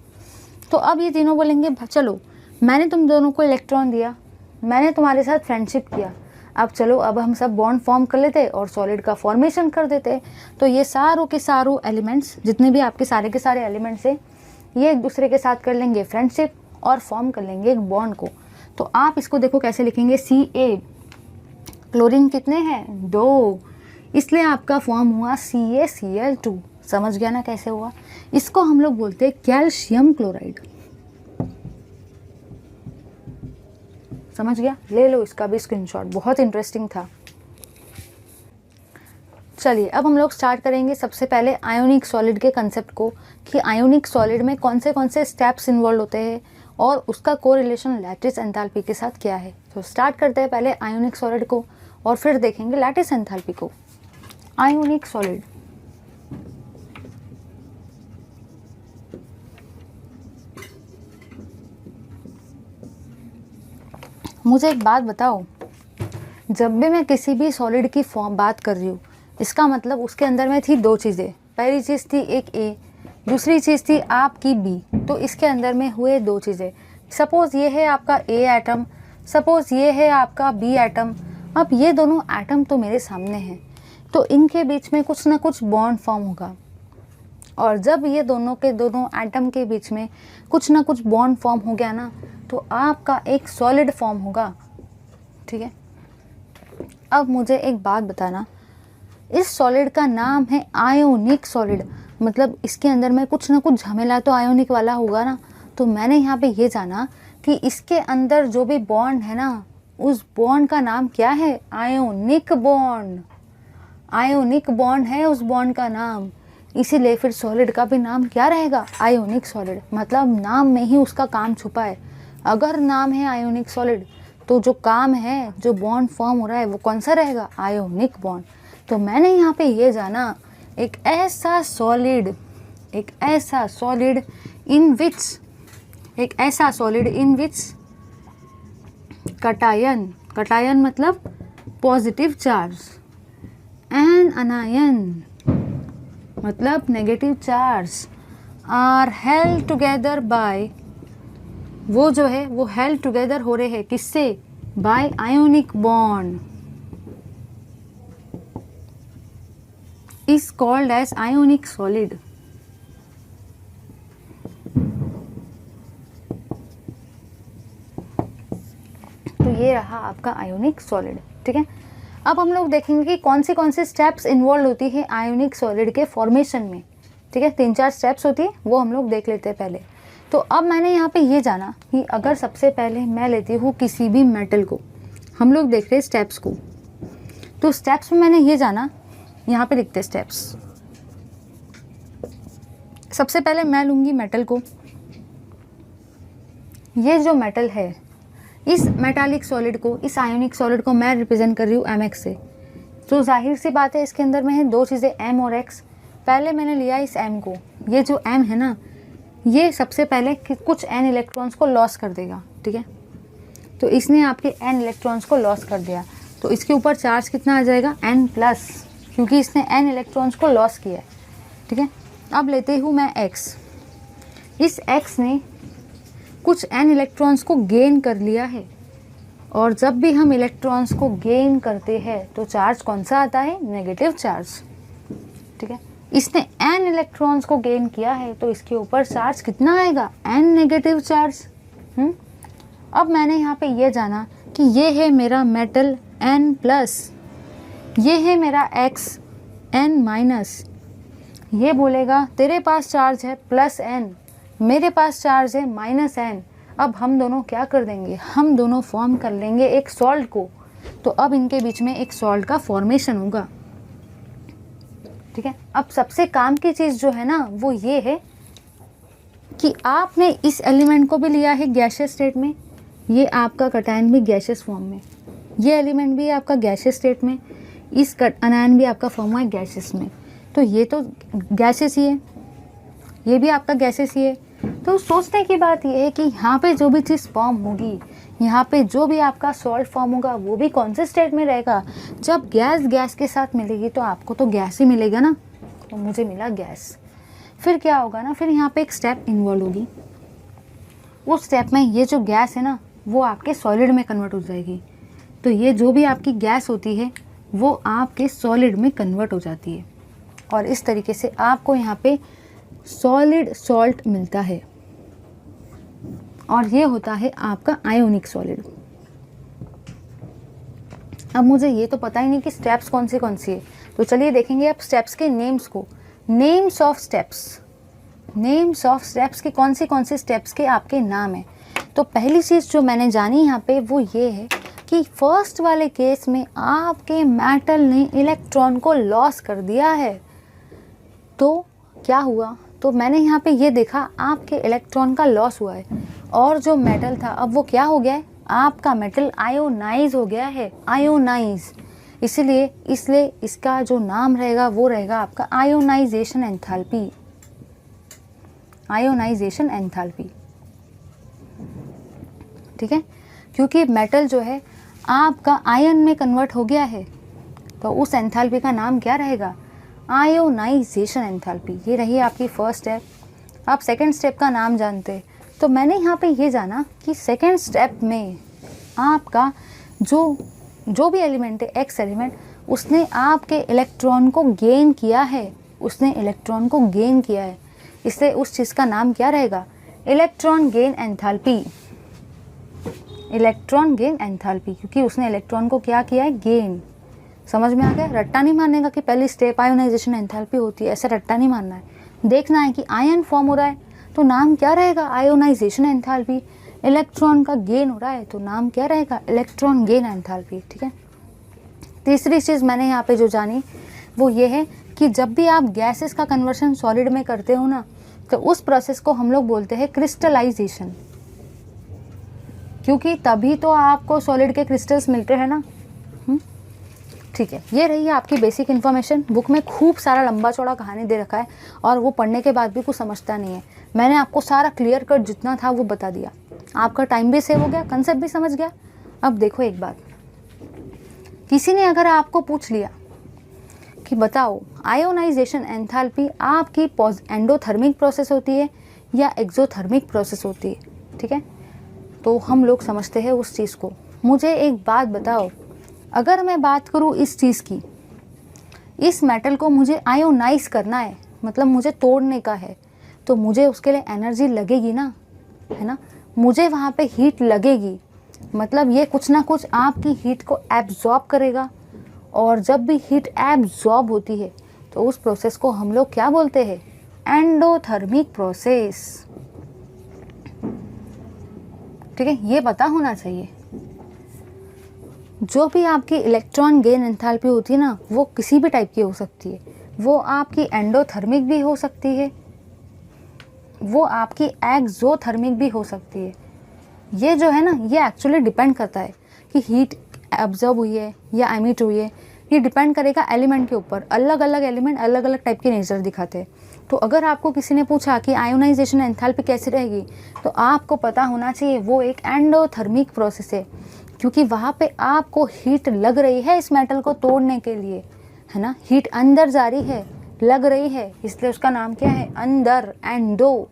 तो अब ये तीनों बोलेंगे चलो मैंने तुम दोनों को इलेक्ट्रॉन दिया, मैंने तुम्हारे साथ फ्रेंडशिप किया, अब चलो अब हम सब बॉन्ड फॉर्म कर लेते और सॉलिड का फॉर्मेशन कर देते। तो ये सारों के सारों एलिमेंट्स, जितने भी आपके सारे के सारे एलिमेंट्स हैं, ये एक दूसरे के साथ कर लेंगे फ्रेंडशिप और फॉर्म कर लेंगे एक बॉन्ड को। तो आप इसको देखो कैसे लिखेंगे, Ca, क्लोरीन कितने हैं, 2, इसलिए आपका फॉर्म हुआ CaCl2। समझ गया ना कैसे हुआ। इसको हम लोग बोलते हैं कैल्शियम क्लोराइड। समझ गया, ले लो इसका भी स्क्रीनशॉट, बहुत इंटरेस्टिंग था। चलिए अब हम लोग स्टार्ट करेंगे सबसे पहले आयोनिक सॉलिड के कंसेप्ट को, कि आयोनिक सॉलिड में कौन से स्टेप्स इन्वॉल्व होते हैं और उसका कोरिलेशन लैटिस एंथैल्पी के साथ क्या है। तो स्टार्ट करते हैं पहले आयोनिक सॉलिड को और फिर देखेंगे लैटिस एंथैल्पी को। आयोनिक सॉलिड, मुझे एक बात बताओ, जब भी मैं किसी भी सॉलिड की फॉर्म बात कर रही हूँ, इसका मतलब उसके अंदर में थी दो चीज़ें। पहली चीज़ थी एक A, दूसरी चीज़ थी आपकी B। तो इसके अंदर में हुए दो चीज़ें। सपोज़ ये है आपका A एटम, सपोज़ ये है आपका B एटम। अब ये दोनों एटम तो मेरे सामने हैं, तो इनके बीच में कुछ ना कुछ बॉन्ड फॉर्म होगा। और जब ये दोनों के दोनों एटम के बीच में कुछ ना कुछ बॉन्ड फॉर्म हो गया ना, तो आपका एक सॉलिड फॉर्म होगा। ठीक है, अब मुझे एक बात बताना, इस सॉलिड का नाम है आयोनिक सॉलिड, मतलब इसके अंदर में कुछ ना कुछ झमेला तो आयोनिक वाला होगा ना। तो मैंने यहाँ पे ये जाना कि इसके अंदर जो भी बॉन्ड है ना, उस बॉन्ड का नाम क्या है, आयोनिक बॉन्ड। आयोनिक बॉन्ड है उस बॉन्ड का नाम, इसीलिए फिर सॉलिड का भी नाम क्या रहेगा, आयोनिक सॉलिड। मतलब नाम में ही उसका काम छुपा है। अगर नाम है आयोनिक सॉलिड तो जो काम है, जो बॉन्ड फॉर्म हो रहा है, वो कौन सा रहेगा, आयोनिक बॉन्ड। तो मैंने यहाँ पे ये जाना, एक ऐसा सॉलिड इन विच कटायन मतलब पॉजिटिव चार्ज, एन अनायन मतलब negative charge, are held together by, वो जो है वो हेल्ड टुगेदर हो रहे हैं किससे, by ionic bond, is called as ionic solid। तो ये रहा आपका आयोनिक सॉलिड। ठीक है, अब हम लोग देखेंगे कि कौन से स्टेप्स इन्वॉल्व होती है आयोनिक सॉलिड के फॉर्मेशन में। ठीक है, 3-4 स्टेप्स होती है, वो हम लोग देख लेते हैं पहले। तो अब मैंने यहाँ पे ये जाना कि अगर सबसे पहले मैं लेती हूँ किसी भी मेटल को, हम लोग देख रहे हैं स्टेप्स को, तो स्टेप्स में मैंने ये जाना, यहाँ पे लिखते स्टेप्स। सबसे पहले मैं लूँगी मेटल को, ये जो मेटल है, इस मेटालिक सॉलिड को, इस आयोनिक सॉलिड को मैं रिप्रेजेंट कर रही हूँ mx से। तो जाहिर सी बात है इसके अंदर में है दो चीज़ें, m और x। पहले मैंने लिया इस m को, ये जो m है ना, ये सबसे पहले कुछ n इलेक्ट्रॉन्स को लॉस कर देगा। ठीक है, तो इसने आपके n इलेक्ट्रॉन्स को लॉस कर दिया, तो इसके ऊपर चार्ज कितना आ जाएगा, n+, क्योंकि इसने n इलेक्ट्रॉन्स को लॉस किया है। ठीक है, अब लेते हूँ मैं x, इस x ने कुछ n इलेक्ट्रॉन्स को गेन कर लिया है और जब भी हम इलेक्ट्रॉन्स को गेन करते हैं तो चार्ज कौन सा आता है, नेगेटिव चार्ज। ठीक है, इसने n इलेक्ट्रॉन्स को गेन किया है तो इसके ऊपर चार्ज कितना आएगा, n नेगेटिव चार्ज। अब मैंने यहाँ पे ये जाना कि ये है मेरा मेटल n प्लस, ये है मेरा x n माइनस। ये बोलेगा तेरे पास चार्ज है प्लस n, मेरे पास चार्ज है माइनस n। अब हम दोनों क्या कर देंगे, हम दोनों फॉर्म कर लेंगे एक सॉल्ट को। तो अब इनके बीच में एक सॉल्ट का फॉर्मेशन होगा। ठीक है, अब सबसे काम की चीज़ जो है ना वो ये है कि आपने इस एलिमेंट को भी लिया है गैसियस स्टेट में, ये आपका कटायन भी गैसियस फॉर्म में, ये एलिमेंट भी आपका गैसियस स्टेट में, इस अनायन भी आपका फॉर्म हुआ है गैसियस में। तो ये तो गैसियस ही है, ये भी आपका गैसियस ही है। तो सोचने की बात ये है कि यहाँ पे जो भी चीज़ फॉर्म होगी, यहाँ पे जो भी आपका सॉल्ट फॉर्म होगा वो भी कौन से स्टेट में रहेगा, जब गैस गैस के साथ मिलेगी तो आपको तो गैस ही मिलेगा ना। तो मुझे मिला गैस। फिर क्या होगा ना, फिर यहाँ पे एक स्टेप इन्वॉल्व होगी। उस स्टेप में ये जो गैस है ना वो आपके सॉलिड में कन्वर्ट हो जाएगी। तो ये जो भी आपकी गैस होती है वो आपके सॉलिड में कन्वर्ट हो जाती है और इस तरीके से आपको यहाँ पे सॉलिड सॉल्ट मिलता है और ये होता है आपका आयोनिक सॉलिड। अब मुझे ये तो पता ही नहीं कि स्टेप्स कौन सी है, तो चलिए देखेंगे अब स्टेप्स के नेम्स को। Names of steps, names of steps के कौन से स्टेप्स के आपके नाम हैं। तो पहली चीज़ जो मैंने जानी यहाँ पे वो ये है कि फर्स्ट वाले केस में आपके मेटल ने इलेक्ट्रॉन को लॉस कर दिया है। तो क्या हुआ, तो मैंने यहाँ पे ये देखा आपके इलेक्ट्रॉन का लॉस हुआ है और जो मेटल था अब वो क्या हो गया है, आपका मेटल आयोनाइज हो गया है, आयोनाइज। इसलिए इसका जो नाम रहेगा वो रहेगा आपका आयोनाइजेशन एंथैल्पी, आयोनाइजेशन एंथैल्पी। ठीक है, क्योंकि मेटल जो है आपका आयन में कन्वर्ट हो गया है तो उस एंथैल्पी का नाम क्या रहेगा, आयोनाइजेशन एंथैल्पी। ये रही आपकी फर्स्ट स्टेप। आप सेकंड स्टेप का नाम जानते, तो मैंने यहाँ पे ये जाना कि सेकंड स्टेप में आपका जो भी एलिमेंट है, एक्स एलिमेंट, उसने आपके इलेक्ट्रॉन को गेन किया है, उसने इलेक्ट्रॉन को गेन किया है, इसलिए उस चीज़ का नाम क्या रहेगा, electron gain enthalpy, electron gain enthalpy, क्योंकि उसने इलेक्ट्रॉन को क्या किया है, गेन। समझ में आ गया। रट्टा नहीं मारने का कि पहली स्टेप आयोनाइजेशन एंथैल्पी होती है, ऐसा रट्टा नहीं मारना है। देखना है कि आयन फॉर्म हो रहा है तो नाम क्या रहेगा, आयोनाइजेशन एंथैल्पी। इलेक्ट्रॉन का गेन हो रहा है तो नाम क्या रहेगा, इलेक्ट्रॉन गेन एंथैल्पी। ठीक है, तीसरी चीज़ मैंने यहाँ पे जो जानी वो ये है कि जब भी आप गैसेस का कन्वर्शन सॉलिड में करते हो ना तो उस प्रोसेस को हम लोग बोलते हैं क्रिस्टलाइजेशन, क्योंकि तभी तो आपको सॉलिड के क्रिस्टल्स मिलते हैं ना। ठीक है, ये रही है आपकी बेसिक इन्फॉर्मेशन। बुक में खूब सारा लंबा चौड़ा कहानी दे रखा है और वो पढ़ने के बाद भी कुछ समझता नहीं है। मैंने आपको सारा क्लियर कट जितना था वो बता दिया, आपका टाइम भी सेव हो गया, कंसेप्ट भी समझ गया। अब देखो एक बात, किसी ने अगर आपको पूछ लिया कि बताओ आयोनाइजेशन एंथैल्पी आपकी एंडोथर्मिक प्रोसेस होती है या एक्सोथर्मिक प्रोसेस होती है, ठीक है, तो हम लोग समझते हैं उस चीज़ को। मुझे एक बात बताओ, अगर मैं बात करूँ इस चीज़ की, इस मेटल को मुझे आयोनाइज करना है, मतलब मुझे तोड़ने का है, तो मुझे उसके लिए एनर्जी लगेगी ना, है ना, मुझे वहाँ पे हीट लगेगी, मतलब ये कुछ ना कुछ आपकी हीट को एब्जॉर्ब करेगा। और जब भी हीट एब्जॉर्ब होती है तो उस प्रोसेस को हम लोग क्या बोलते हैं, एंडोथर्मिक प्रोसेस। ठीक है, ये पता होना चाहिए। जो भी आपकी इलेक्ट्रॉन गेन एंथैल्पी होती है ना वो किसी भी टाइप की हो सकती है, वो आपकी एंडोथर्मिक भी हो सकती है, वो आपकी एक्सोथर्मिक भी हो सकती है। ये जो है ना ये एक्चुअली डिपेंड करता है कि हीट एब्जॉर्ब हुई है या एमिट हुई है, ये डिपेंड करेगा एलिमेंट के ऊपर। अलग अलग एलिमेंट अलग अलग टाइप के नेचर दिखाते हैं। तो अगर आपको किसी ने पूछा कि आयोनाइजेशन एंथैल्पी कैसी रहेगी तो आपको पता होना चाहिए वो एक एंडोथर्मिक प्रोसेस है, क्योंकि वहाँ पे आपको हीट लग रही है इस मेटल को तोड़ने के लिए, है ना, हीट अंदर जा रही है, लग रही है, इसलिए उसका नाम क्या है, अंदर, एंडो।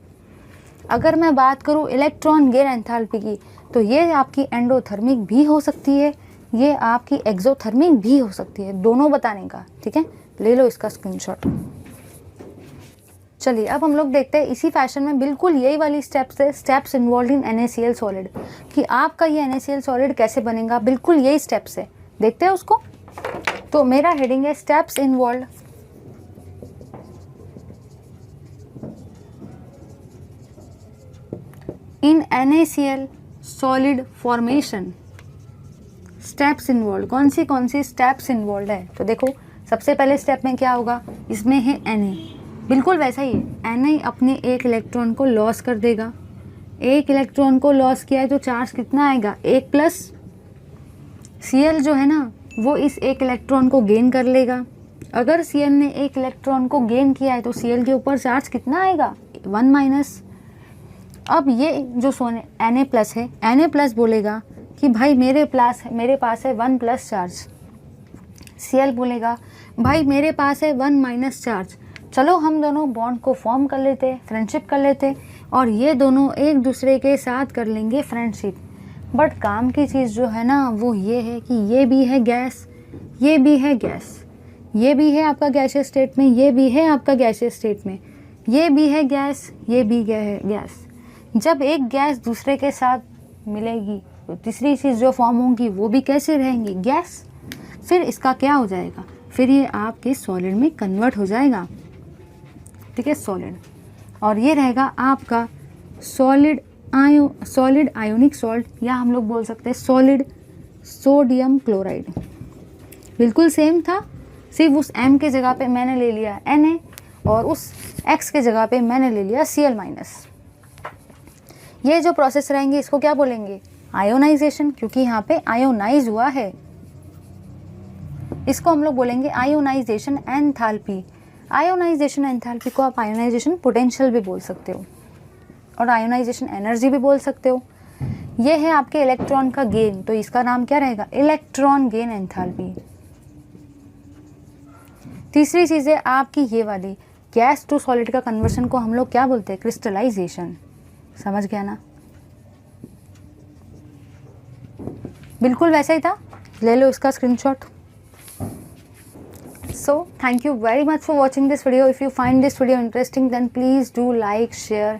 अगर मैं बात करूँ इलेक्ट्रॉन गेन एंथैल्पी की, तो ये आपकी एंडोथर्मिक भी हो सकती है, ये आपकी एक्सोथर्मिक भी हो सकती है, दोनों बताने का, ठीक है। ले लो इसका स्क्रीनशॉट। चलिए अब हम लोग देखते हैं इसी फैशन में बिल्कुल यही वाली स्टेप्स है, steps involve in NaCl solid, कि आपका ये NaCl सॉलिड कैसे बनेगा, बिल्कुल यही स्टेप्स है, देखते हैं उसको। तो मेरा हेडिंग है steps involve in NaCl solid formation. Steps involve, कौन सी स्टेप्स इन्वॉल्व है, तो देखो सबसे पहले स्टेप में क्या होगा, इसमें है Na, बिल्कुल वैसा ही है, Na अपने एक इलेक्ट्रॉन को लॉस कर देगा, एक इलेक्ट्रॉन को लॉस किया है तो चार्ज कितना आएगा, 1+। Cl जो है ना वो इस एक इलेक्ट्रॉन को गेन कर लेगा, अगर Cl ने एक इलेक्ट्रॉन को गेन किया है तो Cl के ऊपर चार्ज कितना आएगा, 1-। अब ये जो Na+ है, Na+ बोलेगा कि भाई मेरे पास है 1+ चार्ज, Cl बोलेगा भाई मेरे पास है 1- चार्ज, चलो हम दोनों बॉन्ड को फॉर्म कर लेते, फ्रेंडशिप कर लेते, और ये दोनों एक दूसरे के साथ कर लेंगे फ्रेंडशिप। बट काम की चीज़ जो है ना वो ये है कि ये भी है गैस, ये भी है गैस, ये भी है आपका गैसियस स्टेट में, ये भी है आपका गैसियस स्टेट में, ये भी है गैस, ये भी है गैस। जब एक गैस दूसरे के साथ मिलेगी तो तीसरी चीज़ जो फॉर्म होगी वो भी कैसे रहेंगी, गैस। फिर इसका क्या हो जाएगा, फिर ये आपके सॉलिड में कन्वर्ट हो जाएगा, ठीक है, सॉलिड। और ये रहेगा आपका सॉलिड आयोनिक सॉल्ट, या हम लोग बोल सकते हैं सॉलिड सोडियम क्लोराइड। बिल्कुल सेम था, सिर्फ उस M के जगह पे मैंने ले लिया Na और उस X के जगह पे मैंने ले लिया Cl-। ये जो प्रोसेस रहेंगे इसको क्या बोलेंगे, आयोनाइजेशन, क्योंकि यहाँ पे आयोनाइज हुआ है, इसको हम लोग बोलेंगे आयोनाइजेशन एंथैल्पी। आयोनाइजेशन एंथैल्पी को आप आयोनाइजेशन पोटेंशियल भी बोल सकते हो और आयोनाइजेशन एनर्जी भी बोल सकते हो। ये है आपके इलेक्ट्रॉन का गेन, तो इसका नाम क्या रहेगा, इलेक्ट्रॉन गेन एंथैल्पी। तीसरी चीज़ है आपकी ये वाली गैस टू सॉलिड का कन्वर्शन को हम लोग क्या बोलते हैं, क्रिस्टलाइजेशन। समझ गया ना, बिल्कुल वैसा ही था, ले लो इसका screenshot. So thank you very much for watching this video. If you find this video interesting then please do like, share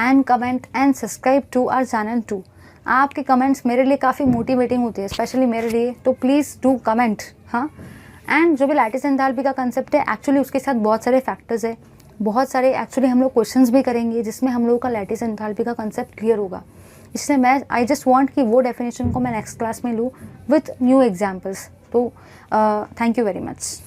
and comment and subscribe to our channel too. आपके कमेंट्स मेरे लिए काफ़ी मोटिवेटिंग होती है, specially मेरे लिए, तो please do comment. हाँ, एंड जो भी लैटिस एंथैल्पी का कंसेप्ट है एक्चुअली उसके साथ बहुत सारे फैक्टर्स है, बहुत सारे एक्चुअली हम लोग क्वेश्चंस भी करेंगे जिसमें हम लोगों का लैटिस एंथैल्पी का कंसेप्ट क्लियर होगा। इसलिए आई जस्ट वांट कि वो डेफिनेशन को मैं नेक्स्ट क्लास में लूँ विथ न्यू एग्जाम्पल्स। तो थैंक यू वेरी मच।